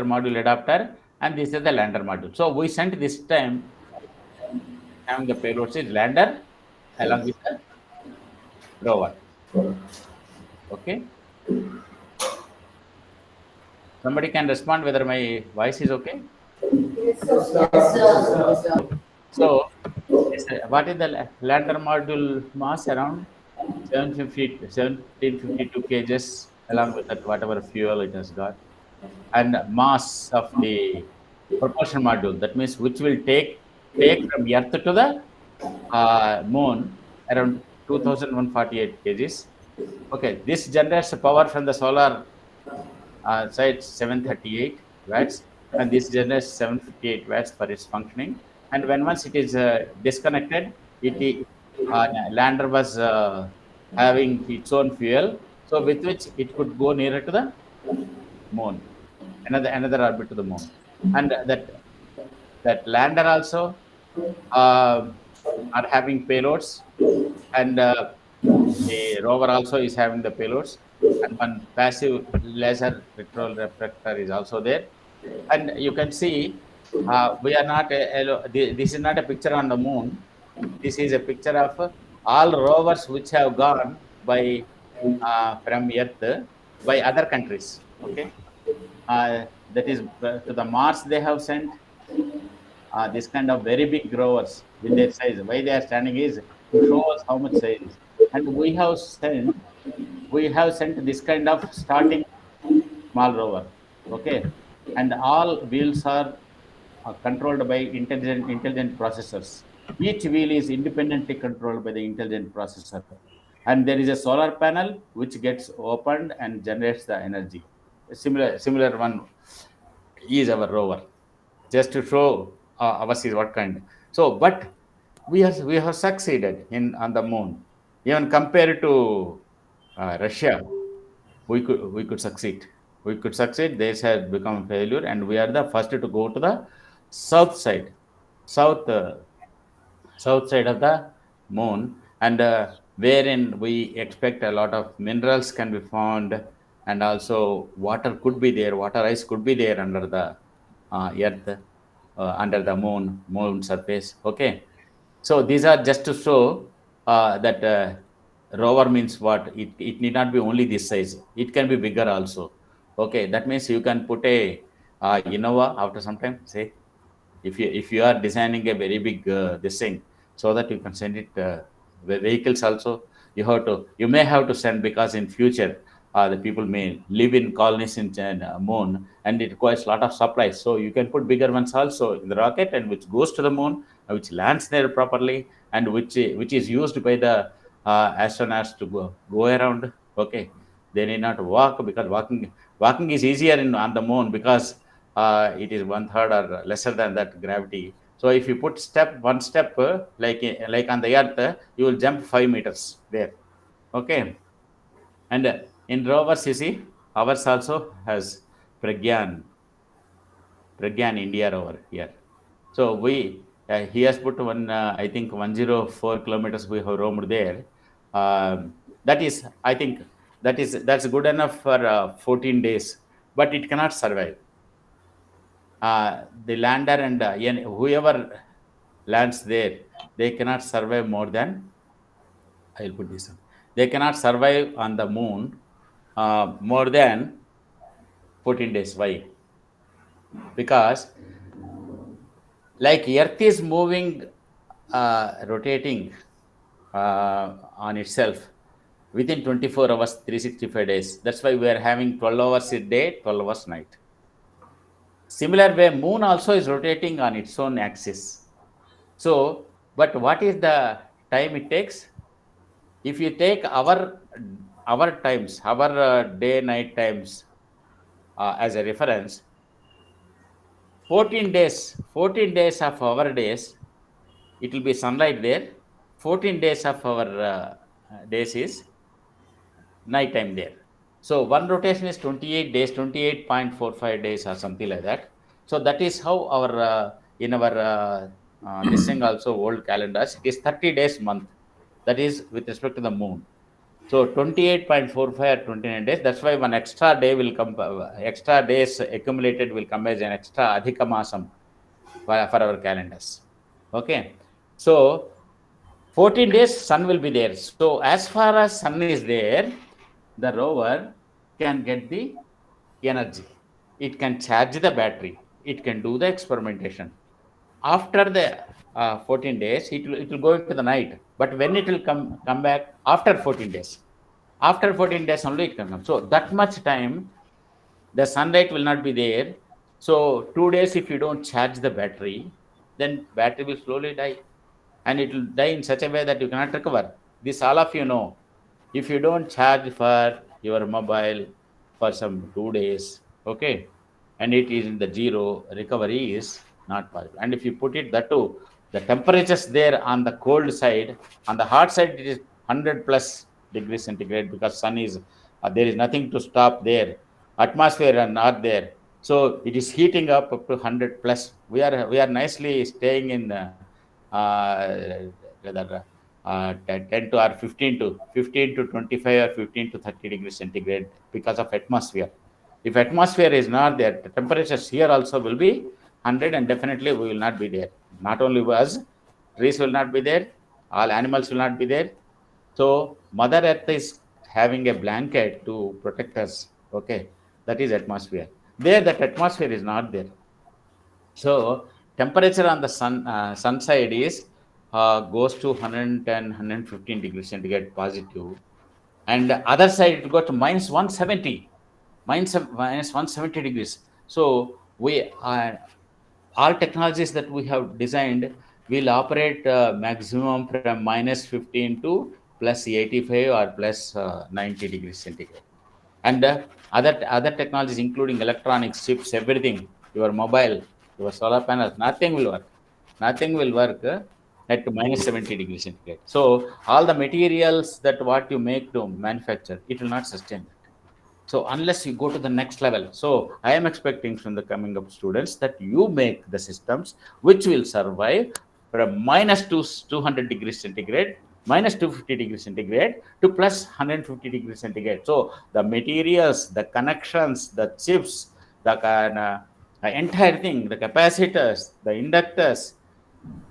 module adapter, and this is the lander module. So we sent this time having the payloads is lander along with the rover. Okay. Somebody can respond whether my voice is okay. So, what is the lander module mass? Around 1752 kgs, along with that whatever fuel it has got, and mass of the propulsion module. That means which will take from Earth to the moon around 2148 kgs. Okay, this generates power from the solar side 738 watts, and this generates 758 watts for its functioning. And when once it is disconnected, lander was having its own fuel, so with which it could go nearer to the moon, another orbit to the moon. And that lander also uh, are having payloads, and the rover also is having the payloads, and one passive laser petrol reflector is also there. And you can see, we are not this is not a picture on the moon. This is a picture of all rovers which have gone by from earth by other countries. Okay, that is to the Mars they have sent this kind of very big growers with their size. Why they are standing is to show us how much size is. And we have sent this kind of starting small rover. Okay, and all wheels are controlled by intelligent processors. Each wheel is independently controlled by the intelligent processor, and there is a solar panel which gets opened and generates the energy. A similar one is our rover, just to show ours is what kind. So, but we have succeeded in on the moon. Even compared to Russia, we could succeed. We could succeed. This has become a failure, and we are the first to go to the south side, south south side of the moon, and wherein we expect a lot of minerals can be found, and also water could be there, water ice could be there under the earth, under the moon surface. Okay, so these are just to show that rover means what. It need not be only this size, it can be bigger also. Okay, that means you can put a Innova after some time, say, if you are designing a very big this thing, so that you can send it vehicles also. You may have to send, because in future the people may live in colonies in moon, and it requires a lot of supplies. So you can put bigger ones also in the rocket, and which goes to the moon, which lands there properly, and which is used by the astronauts to go around. Okay, they need not walk, because walking is easier on the moon, because it is one third or lesser than that gravity. So if you put one step, like on the earth, you will jump 5 meters there. Okay, and in rovers, you see, ours also has pragyan pragyan India rover here. So he has put one, I think 104 kilometers we have roamed there. That is, I think, that's good enough for 14 days, but it cannot survive. The lander and whoever lands there, they cannot survive more than, I'll put this on. They cannot survive on the moon more than 14 days. Why? Because like Earth is moving, rotating on itself within 24 hours, 365 days. That's why we are having 12 hours a day, 12 hours night. Similar way, moon also is rotating on its own axis. So, but what is the time it takes? If you take our times, our day night times as a reference, 14 days of our days, it will be sunlight there. 14 days of our days is night time there. So one rotation is 28 days, 28.45 days or something like that. So that is how our in our this thing also, old calendars, it is 30 days month. That is with respect to the moon. So 28.45 or 29 days. That's why one extra day will come, extra days accumulated will come as an extra adhika masam for our calendars. Okay. So 14 days sun will be there. So as far as sun is there, the rover can get the energy. It can charge the battery. It can do the experimentation. After the 14 days, it will go into the night. But when it will come back after 14 days, after 14 days only it can come. So that much time the sunlight will not be there. So 2 days, if you don't charge the battery, then battery will slowly die, and it will die in such a way that you cannot recover. This all of you know. If you don't charge for your mobile for some 2 days, okay, and it is in the zero, recovery is not possible. And if you put it that too, the temperatures there on the cold side, on the hot side, it is 100 plus degrees centigrade because sun is there is nothing to stop there. Atmosphere are not there, so it is heating up to 100 plus. We are nicely staying in whether 10 to or 15 to 25 or 15 to 30 degrees centigrade because of atmosphere. If atmosphere is not there, the temperatures here also will be 100, and definitely we will not be there. Not only us, trees will not be there, all animals will not be there. So Mother Earth is having a blanket to protect us. Okay, that is atmosphere. There, that atmosphere is not there. So temperature on the sun side is goes to 110, 115 degrees centigrade positive, and the other side it go to minus 170, minus 170 degrees. So we all technologies that we have designed will operate maximum from minus 15 to plus 85 or plus 90 degrees centigrade. And other technologies including electronics, chips, everything, your mobile, your solar panels, nothing will work. Nothing will work at minus 70 degrees centigrade. So all the materials that what you make to manufacture, it will not sustain that. So unless you go to the next level, so I am expecting from the coming up students that you make the systems which will survive from minus 200 degrees centigrade, minus 250 degrees centigrade to plus 150 degrees centigrade. So the materials, the connections, the chips, the entire thing, the capacitors, the inductors,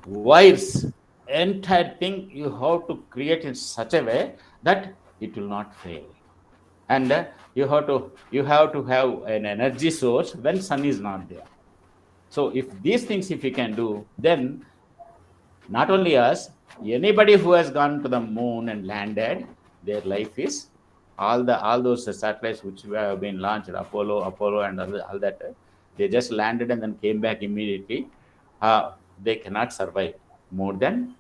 wires, entire thing you have to create in such a way that it will not fail. And you have to have an energy source when sun is not there. So if these things if you can do, then not only us, anybody who has gone to the moon and landed, their life is all those satellites which have been launched, Apollo and all that, they just landed and then came back immediately. They cannot survive more than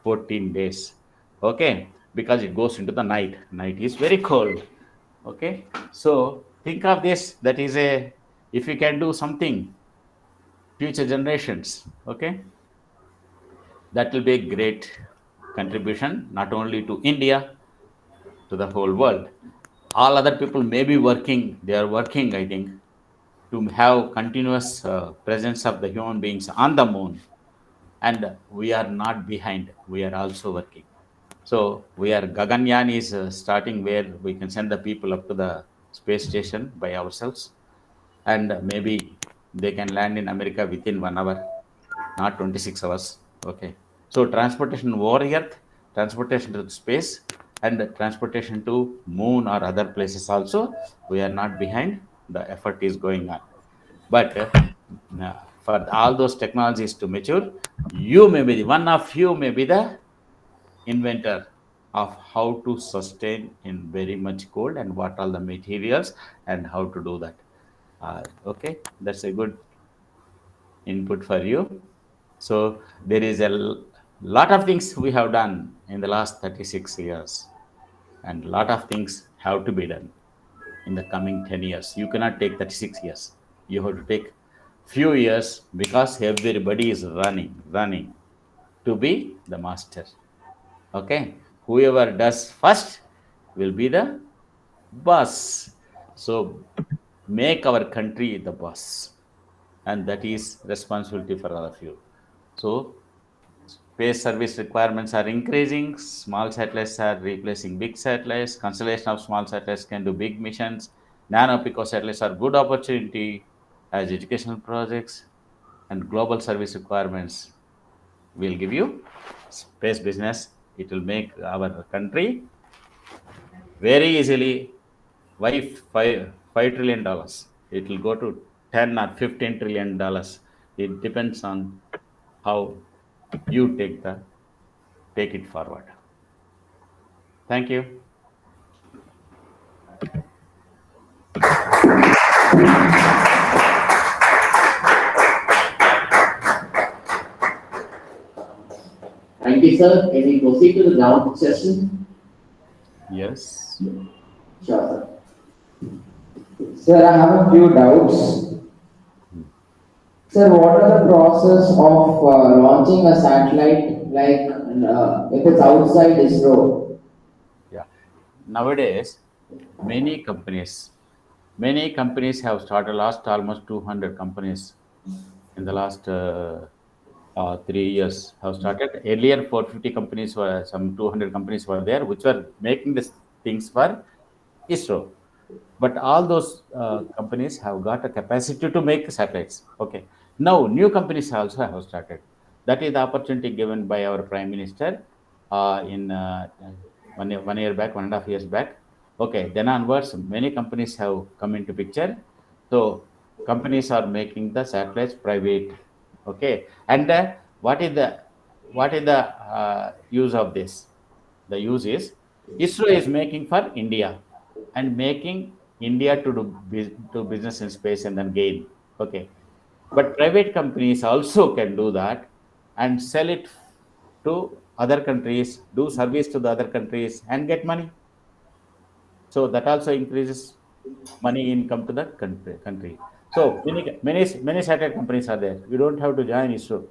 14 days. Okay, because it goes into the night is very cold. Okay, so think of this, that is a, if you can do something future generations, okay, that will be a great contribution not only to India, to the whole world. All other people may be working, they are working, I think, to have continuous presence of the human beings on the moon. And we are not behind, we are also working. So we are, Gaganyaan is starting, where we can send the people up to the space station by ourselves, and maybe they can land in America within 1 hour, not 26 hours. Okay, so transportation over earth, transportation to space, and transportation to moon or other places also, we are not behind, the effort is going on. But for all those technologies to mature, you may be one of you may be the inventor of how to sustain in very much cold, and what all the materials and how to do that. Okay, that's a good input for you. So there is a lot of things we have done in the last 36 years, and a lot of things have to be done in the coming 10 years. You cannot take 36 years. You have to take few years, because everybody is running to be the master. Okay, whoever does first will be the boss. So make our country the boss, and that is responsibility for all of you. So space service requirements are increasing. Small satellites are replacing big satellites. Constellation of small satellites can do big missions. Nano pico satellites are good opportunity as educational projects, and global service requirements will give you space business. It will make our country very easily. Why $5 trillion? It will go to 10 or 15 trillion dollars. It depends on how you take it forward. Thank you. Thank you, sir. Can we proceed to the ground session? Yes. Sure, sir. Sir, I have a few doubts. Sir, what are the process of launching a satellite like if it's outside ISRO? Yeah. Nowadays, many companies, many companies have started. Last almost 200 companies in the last 3 years have started. Earlier, 450 companies were, some 200 companies were there, which were making these things for ISRO. But all those companies have got a capacity to make satellites. Okay. Now, new companies also have started. That is the opportunity given by our Prime Minister in 1 year back, 1.5 years back. Okay. Then onwards, many companies have come into picture. So, companies are making the satellites private. Okay. And what is the use of this? The use is ISRO is making for India and making India to do business in space and then gain. Okay, but private companies also can do that and sell it to other countries, do service to the other countries, and get money. So that also increases money income to the country. So many satellite companies are there. You don't have to join ISRO.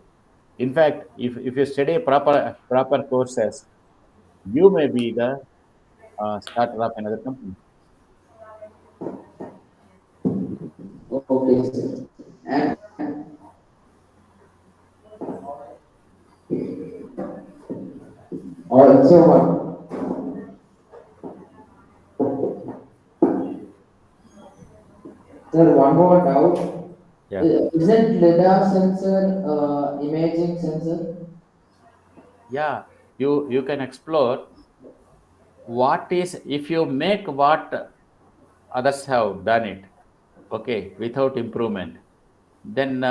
In fact, if you study proper courses, you may be the starter of another company. Okay, sir. And also, sir, one more doubt. Yeah. Isn't LiDAR sensor imaging sensor? Yeah, you can explore what is, if you make what others have done it, okay, without improvement, then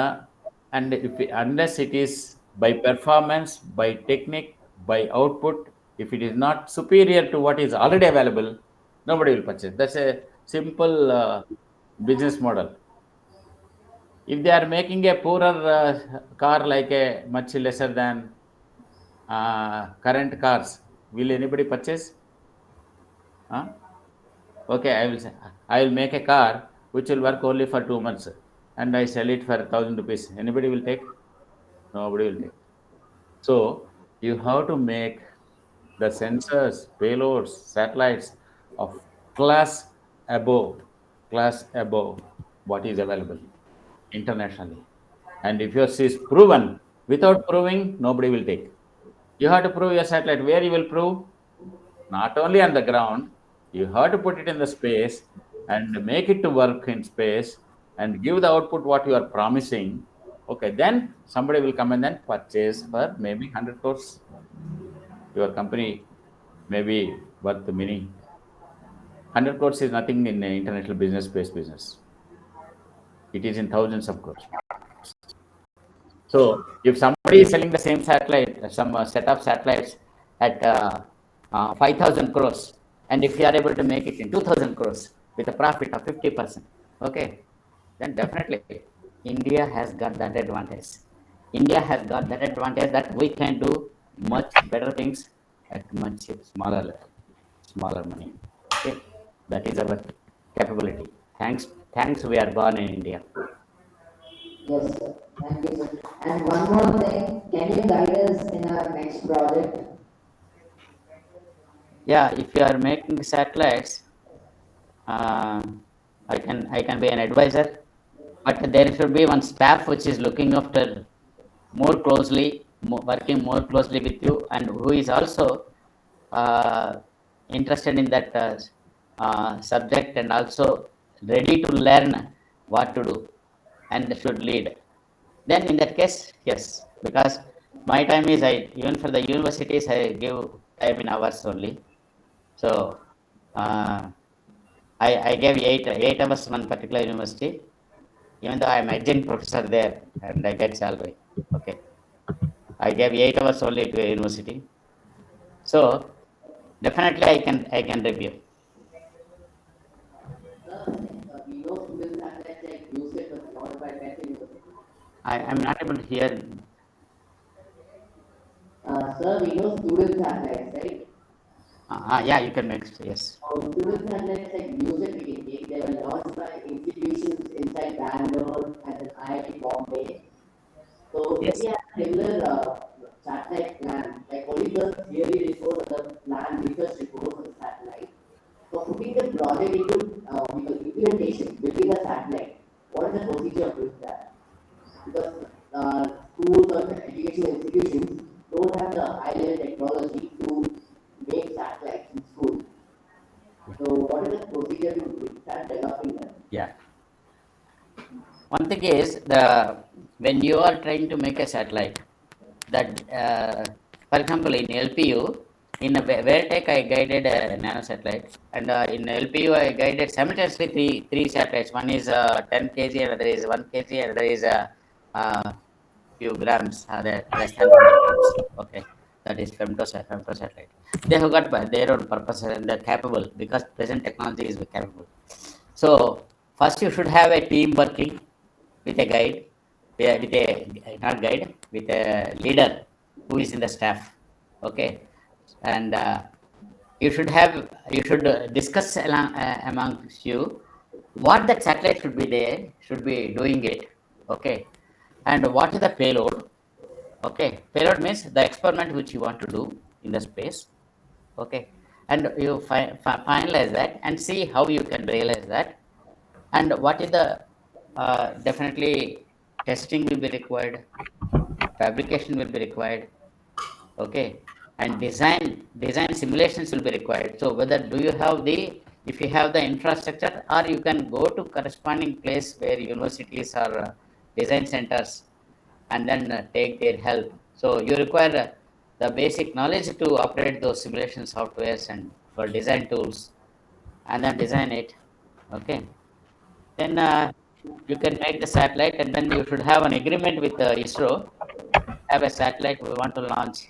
and if unless it is by performance, by technique, by output, if it is not superior to what is already available, nobody will purchase. That's a simple business model. If they are making a poorer car like a much lesser than current cars, will anybody purchase? Huh? Okay, I will make a car which will work only for 2 months, and I sell it for 1,000 rupees. Anybody will take? Nobody will take. So you have to make the sensors, payloads, satellites of class above, class above what is available internationally. And if yours is proven, without proving, nobody will take. You have to prove your satellite. Where you will prove? Not only on the ground, you have to put it in the space and make it to work in space and give the output what you are promising. Okay, then somebody will come and then purchase for maybe 100 crores. Your company may be worth many. 100 crores is nothing in international business, space business. It is in thousands of crores. So if somebody is selling the same satellite, some set of satellites at 5,000 crores, and if you are able to make it in 2,000 crores with a profit of 50%, okay, then definitely India has got that advantage. India has got that advantage that we can do much better things at much smaller money. Okay, that is our capability. Thanks. We are born in India. Yes, sir. Thank you, sir. And one more thing, can you guide us in our next project? Yeah, if you are making satellites, uh, I can be an advisor, but there should be one staff which is looking after more closely, working more closely with you, and who is also uh, interested in that subject and also ready to learn what to do and should lead. Then in that case, yes, because my time is, I even for the universities I give time in hours only. So uh, I gave 8 hours one particular university, even though I'm adjunct professor there and I get salary. Okay, I gave 8 hours only to a university. So definitely I can review. We know students have like use it but not by getting. I'm not able to hear. Sir, we know student satellites, right? Yeah, you can make, yes. Student satellites like music, they were launched by institutions inside Bangalore and then IIT Bombay. if we have regular satellite plan, like only the theory resource or the plan research resource of the satellite, so putting the project into implementation, building a satellite, what is the procedure of doing that? Because schools or educational institutions don't have the high-level technology to make satellites in school. So what is the procedure to start developing them? Yeah. One thing is when you are trying to make a satellite, that for example in LPU, in a Vertec I guided a nano satellite, and in LPU I guided simultaneously three satellites. One is 10 kg, another is 1 kg, another is few grams, less than 100 grams. Okay, that is femto satellite. They have got their own purpose and they're capable because present technology is capable. So first you should have a team working with a guide, with a not guide, with a leader who is in the staff. Okay, and you should discuss amongst you what that satellite should be there, should be doing it. Okay, and what is the payload. Okay, payload means the experiment which you want to do in the space. Okay, and you finalize that and see how you can realize that, and what is the definitely testing will be required, fabrication will be required. Okay, and design simulations will be required. So whether do you have the, if you have the infrastructure, or you can go to corresponding place where universities or design centers and then take their help. So you require the basic knowledge to operate those simulation softwares and for design tools, and then design it. Okay, then you can make the satellite, and then you should have an agreement with ISRO. Have a satellite we want to launch.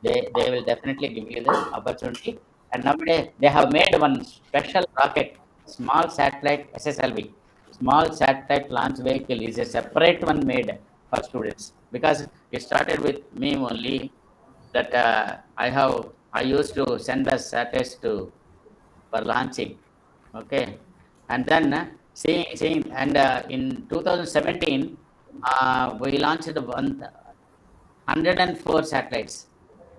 They will definitely give you the opportunity. And nowadays they have made one special rocket, small satellite SSLV, small satellite launch vehicle is a separate one made for students, because it started with me only. That I used to send the satellites to for launching. Okay, and then seeing and in 2017 we launched 104 satellites,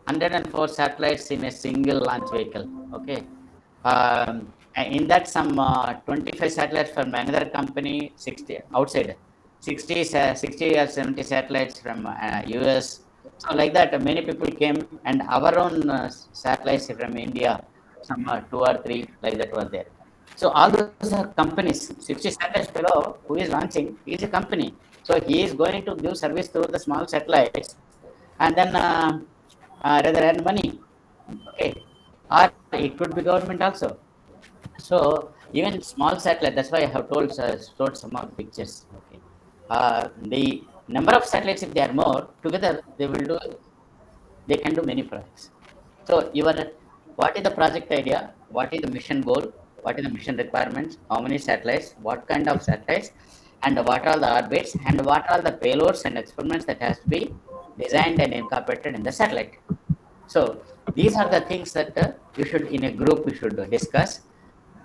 104 satellites in a single launch vehicle. Okay, in that some 25 satellites from another company, 60 outside, 60 or 70 satellites from US. So like that many people came, and our own satellites from India, some 2 or 3 like that were there. So all those are companies. 60 satellites below who is launching, he is a company. So he is going to give service through the small satellites, and then rather earn money. Okay, or it could be government also. So even small satellite, that's why I have showed some of the pictures. Okay, the number of satellites, if they are more together, they can do many projects. So what is the project idea, what is the mission goal, what is the mission requirements, how many satellites, what kind of satellites, and what are the orbits, and what are the payloads and experiments that has to be designed and incorporated in the satellite. So these are the things that you should, in a group, you should discuss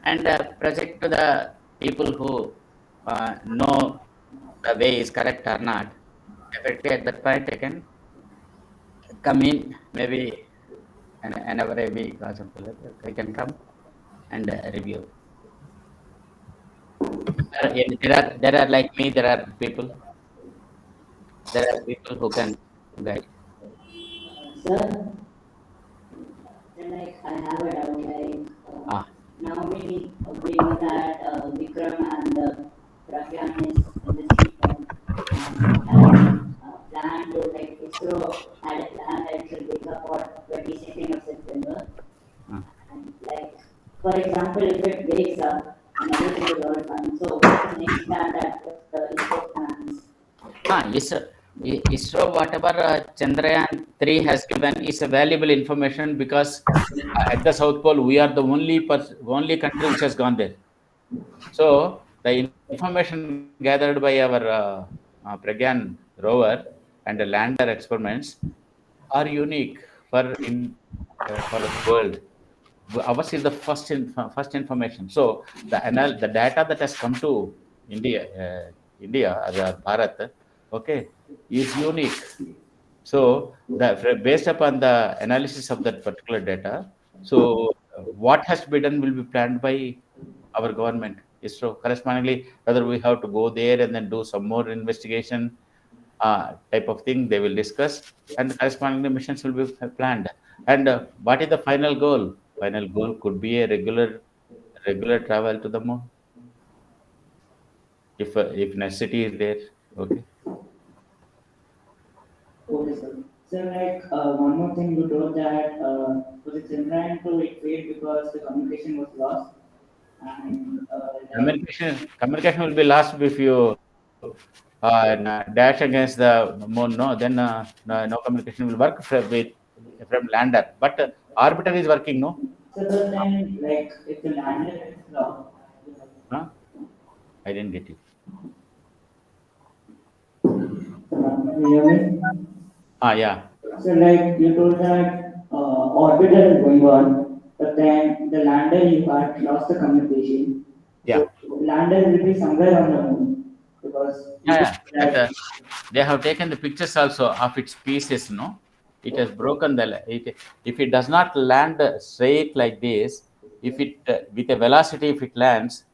and project to the people who know the way is correct or not. Definitely at that point they can come in, maybe another a week or something like that. They can come and review. There are like me, there are people who can guide. Sir, like I have a doubt. Like now we know that Vikram and Pragyan is in the seat. Plan to like ISRO had a plan that it should wake up on 22nd of September. And like for example, if it wakes up and everything is all fine, so what's the next plan that the ISRO plans? ISRO, whatever Chandrayaan 3 has given is a valuable information, because at the South Pole we are the only country which has gone there. So the information gathered by our Pragyan rover and the lander experiments are unique for the world. Ours is the first information. So the data that has come to India, Bharat, okay, is unique. So based upon the analysis of that particular data, so what has to be done will be planned by our government. So correspondingly, whether we have to go there and then do some more investigation type of thing, they will discuss, and correspondingly missions will be planned. And what is the final goal? Final goal could be a regular travel to the moon, if necessity is there. Okay. Okay, sir. So, like, one more thing you told that was it Chandrayaan 2 it failed because the communication was lost, and Communication will be lost if you dash against the moon. No, then no communication will work from lander. But orbiter is working. No, so then like if the lander is lost, huh? I didn't get you. you hear me? Yeah, So like you told that orbiter is going on, but then the lander you had lost the communication. yeah, So lander will be somewhere on the moon because you yeah. told that They have taken the pictures also of its pieces. No, it has broken if it does not land straight like this, if it with a velocity, if it lands,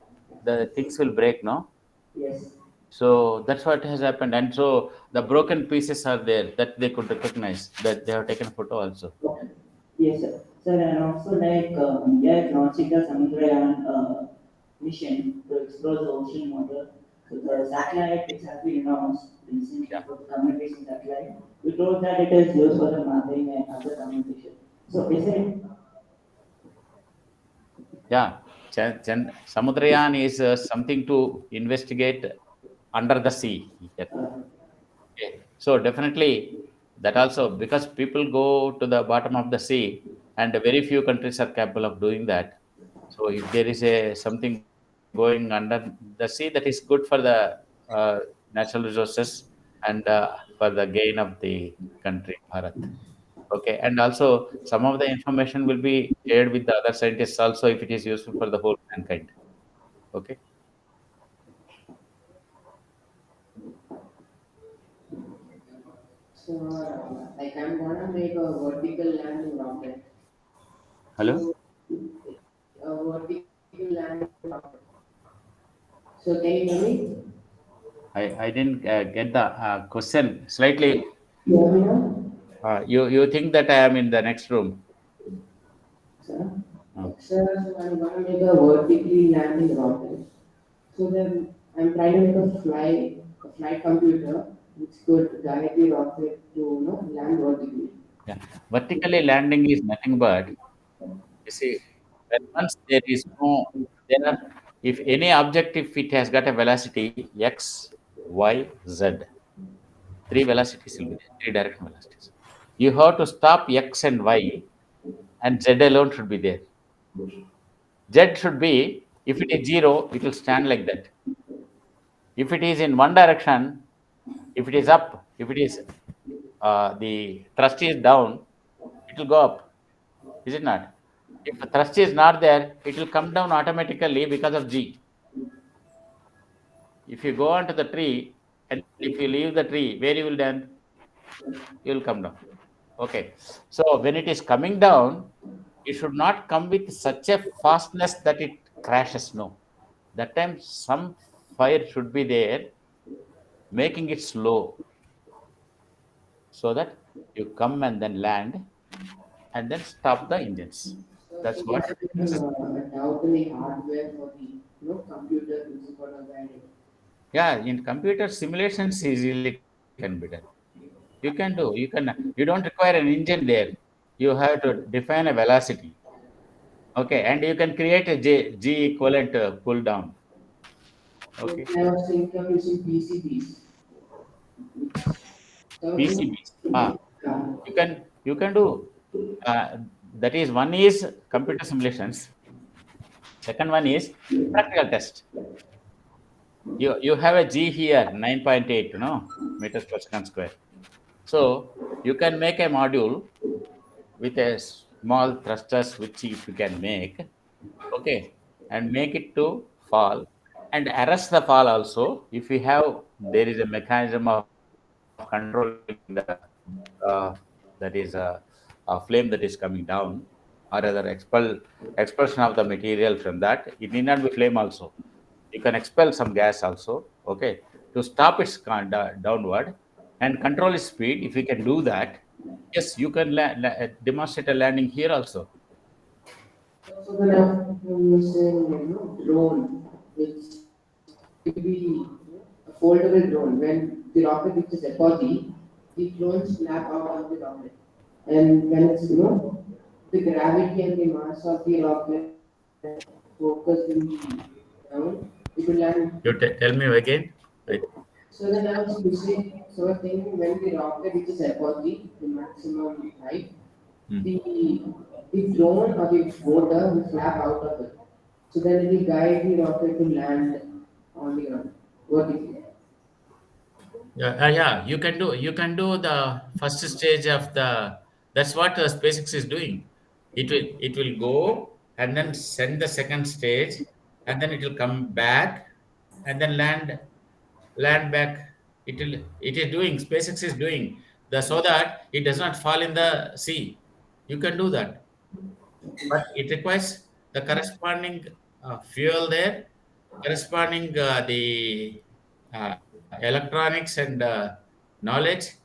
the things will break. No, yes. so that's what has happened, and so the broken pieces are there that they could recognize, that they have taken a photo also. Okay. Yes, sir. Sir, and also like India is launching the Samudrayan mission to explore the ocean water. So the satellite which has been announced Yeah, recently for the communication satellite, we told that it is used for the mapping and other communication. So is it yeah. Samudrayan is something to investigate under the sea. Yeah. uh, Okay. So definitely that also, because people go to the bottom of the sea, and very few countries are capable of doing that. So if there is a something going under the sea, that is good for the natural resources, and for the gain of the country Bharat. Okay, and also some of the information will be shared with the other scientists also, if it is useful for the whole mankind. Okay. so like I'm gonna make a vertical landing rocket. Hello. So a vertical landing rocket. So can you hear me? I didn't get the question slightly. You hear me now? You think that I am in the next room? Sir? Uh, Sir, so I'm gonna make a vertically landing rocket. So then I'm trying to make a flight computer which could guide the rocket to land vertically. yeah. Vertically landing is nothing but, you see, when once there is no, there are, if any object, if it has got a velocity x, y, z, three velocities will be there, three direction velocities. You have to stop x and y, and z alone should be there. Z should be, if it is zero, it will stand like that. If it is in one direction, if it is up, if it is the thrust is down, it will go up. Is it not? If the thrust is not there, it will come down automatically because of G. If you go onto the tree, and if you leave the tree, where you will land? You will come down. Okay. So when it is coming down, it should not come with such a fastness that it crashes. No. That time some fire should be there, making it slow, so that you come and then land and then stop the engines. So That's what there is process. a doubt in the hardware for the computer which is for the guiding. Yeah, in computer simulations easily can be done. You can do. You don't require an engine there. You have to define a velocity. Okay, and you can create a G equivalent pull down. So Okay, I was thinking of using PCBs. So PCBs. yeah. You can do. Uh, that is, one is computer simulations. Second one is practical test. You have a G here, 9.8, meters per second square. So you can make a module with a small thrusters, which if you can make, okay, and make it to fall and arrest the fall also. If you have, there is a mechanism of controlling the uh, that is a flame that is coming down, or rather expulsion of the material from that. It need not be flame also. You can expel some gas also, okay, to stop its downward and control its speed. If you can do that, yes, you can demonstrate a landing here also. So then I'm using, drone, which will be a foldable drone. When the rocket reaches apogee, the drone snap out of the rocket. And when it's, the gravity and the mass of the rocket focus in the ground, it will land. You tell me again. So then I was using, so I think when the rocket reaches apogee, the maximum height, Hmm. the drone or the motor will flap out of it. So then it will guide the rocket to land on the ground vertically. Yeah, yeah, you can do the first stage of the. That's what SpaceX is doing. It will go and then send the second stage, and then it will come back and then land back. It is doing, SpaceX is doing the, so that it does not fall in the sea. You can do that, but it requires the corresponding fuel there, corresponding the electronics and knowledge,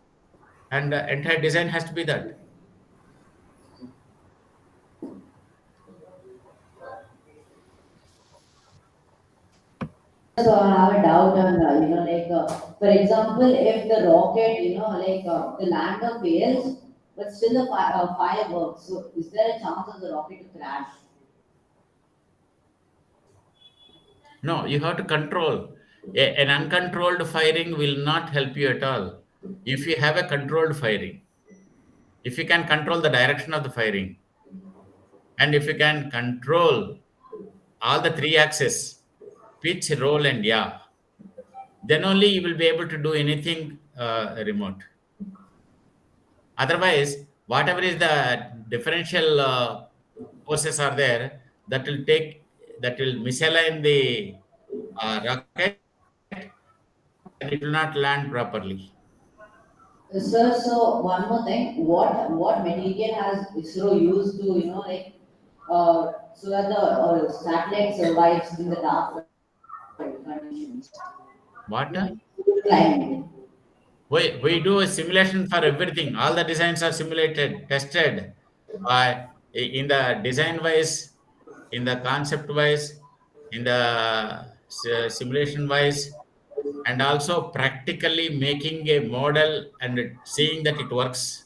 and entire design has to be that. So I have a doubt on, for example, if the rocket, the lander fails, but still the fire works. So is there a chance of the rocket to crash? No, you have to control. An uncontrolled firing will not help you at all. If you have a controlled firing, if you can control the direction of the firing, and if you can control all the three axes, pitch, roll, and yaw, then only you will be able to do anything remote. Otherwise, whatever is the differential forces are there, that will misalign the rocket, and it will not land properly. Sir, so one more thing, what material has ISRO used to, so that the satellite survives in the dark conditions? What? Climate. We do a simulation for everything. All the designs are simulated, tested, in the design wise, in the concept wise, in the simulation wise, and also practically making a model and seeing that it works.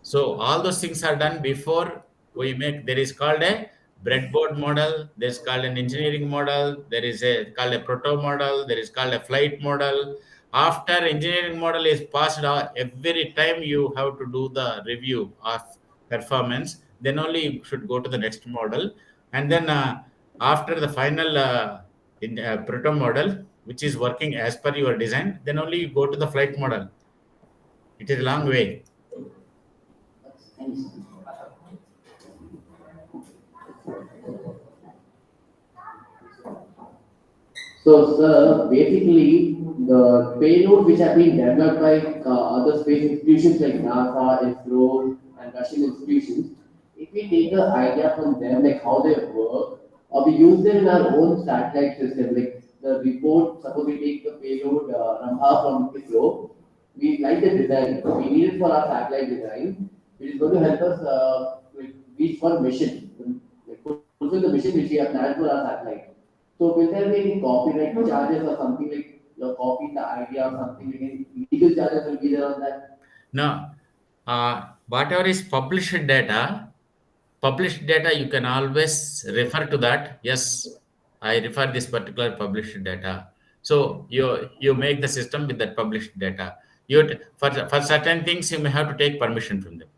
So all those things are done before we make. There is called a breadboard model. There is called an engineering model. There is a called a proto model. There is called a flight model. After engineering model is passed, every time you have to do the review of performance. Then only you should go to the next model, and then after the final proto model, which is working as per your design, then only you go to the flight model. It is a long way. So, sir, basically, the payload which have been developed by other space institutions like NASA, ISRO, and Russian institutions, if we take an idea from them, like how they work, or we use them in our own satellite system, like the report, suppose we take the payload Raghava from ISRO, we like the design, we need it for our satellite design, which is going to help us reach one mission, like fulfill the mission which we have planned for our satellite. So will there be any copyright charges or something like you're copying the idea or something like any legal charges will be there on that? Now, whatever is published data, you can always refer to that. Yes, I refer this particular published data. So you make the system with that published data. For certain things, you may have to take permission from them.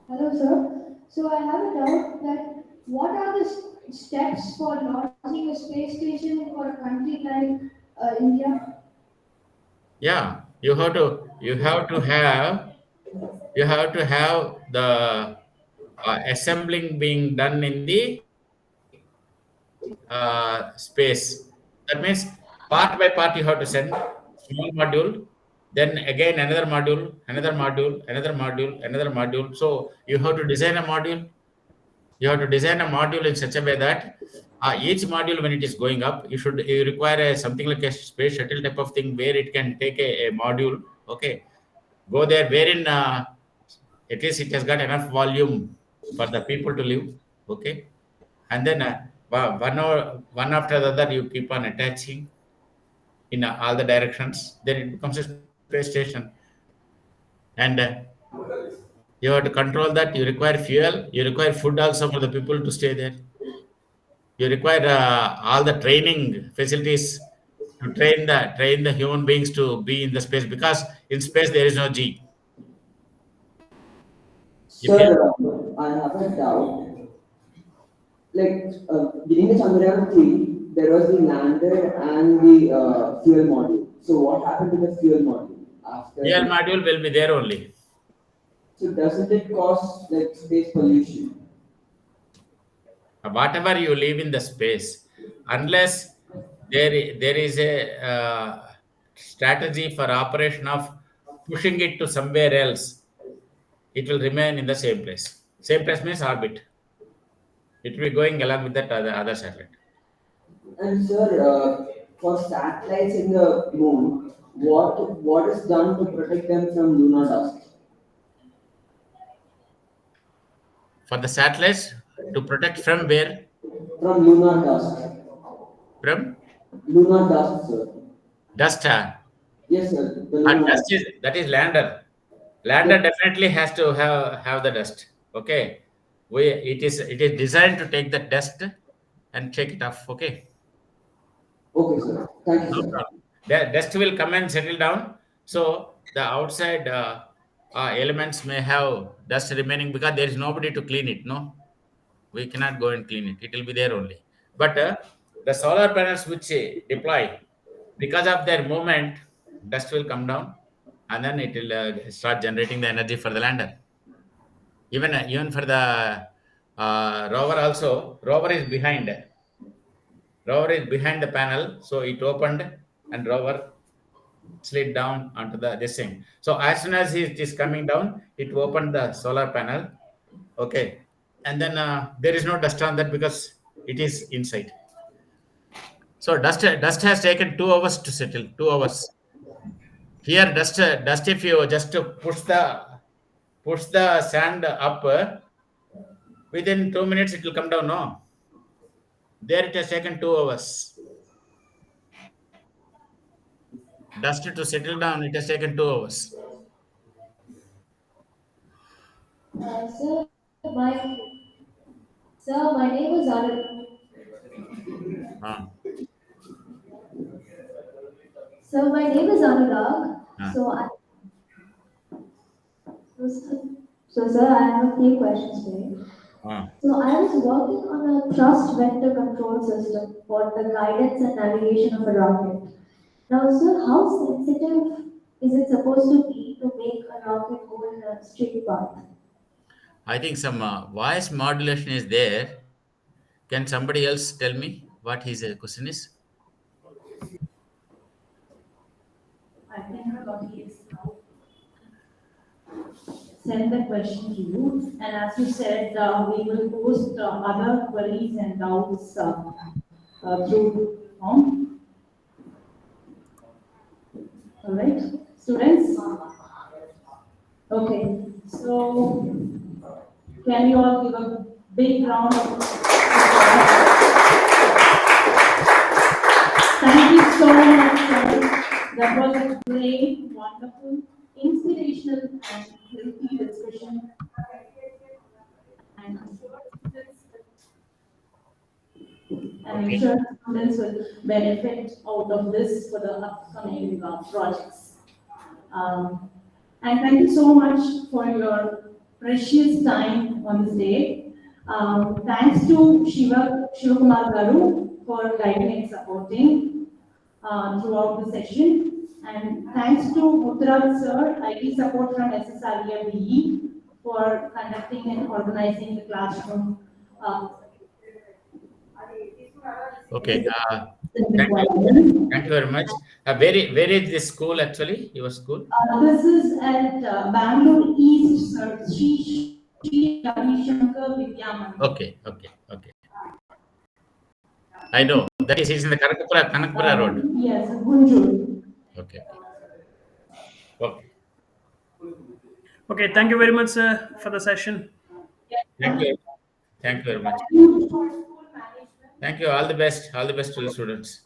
Hello, sir. So I have a doubt that what are the steps for launching a space station for a country like India? Yeah, you have to have the assembling being done in the space. That means part by part you have to send small module, then again another module, another module, another module, another module. So you have to design a module. You have to design a module in such a way that each module, when it is going up, you require something like a space shuttle type of thing where it can take a module. Okay, go there wherein at least it has got enough volume for the people to live. Okay, and then one after the other you keep on attaching in all the directions, then it becomes a space station. And you have to control that. You require fuel, you require food also for the people to stay there. You require all the training facilities to train the human beings to be in the space, because in space there is no G. If you, Sir, I have a doubt. Like during the Chandrayaan 3, there was the lander and the fuel module. So what happened to the fuel module after fuel the? module will be there only. So doesn't it cause like space pollution? Whatever you leave in the space, unless there is a strategy for operation of pushing it to somewhere else, it will remain in the same place. Same place means orbit. It will be going along with that other satellite. And sir, for satellites in the moon, what is done to protect them from lunar dust? For the satellites to protect from where? From lunar dust. From Lunar dust, sir. dust. Yes, sir. The lunar Dust dust. is that is lander. Lander Yes. definitely has to have the dust. Okay, it is designed to take the dust and shake it off. Okay. Okay, sir. Thank you, No sir. problem. The dust will come and settle down. So the outside elements may have dust remaining because there is nobody to clean it. No, we cannot go and clean it. It will be there only. But the solar panels which deploy, because of their movement, dust will come down, and then it will start generating the energy for the lander. Even for the rover also, rover is behind the panel, so it opened and rover slid down onto the this thing. So as soon as it is coming down, it opened the solar panel. Okay, and then there is no dust on that because it is inside. So dust has taken 2 hours to settle. 2 hours. Here dust if you just push the sand up, within 2 minutes it will come down. No, there it has taken 2 hours. Dust to settle down, it has taken 2 hours. Sir, my name is Uh, Anurag. uh, So, sir, I have a few questions for you. uh. So, I was working on a thrust vector control system for the guidance and navigation of a rocket. Now, sir, how sensitive is it supposed to be to make a rocket go in a straight path? I think some voice modulation is there. Can somebody else tell me what his question is? I think Ravi is now send the question to you. And as you said, we will post other queries and doubts through form. All right, students. Okay, so can you all give a big round of applause? Thank you so much, sir. That was a great, wonderful, inspirational, and healthy discussion. And I'm Okay. sure students will benefit out of this for the upcoming projects. Um, and thank you so much for your precious time on this day. Thanks to Shivakumar Garu for guiding and supporting throughout the session. And thanks to Uttaraj sir, IT support from SSREA BE for conducting and organizing the classroom. Uh, Okay. Thank you. Thank you very much. Where is this school actually? Your school? This is at Bangalore East, sir. Shri Ravishankar Vidya Mandir. Okay. I know. That is in the Kanakpura Road. Yes, Gunjur. Okay. Okay, thank you very much, sir, for the session. Thank you. Thank you very much. Thank you. All the best. All the best to the students.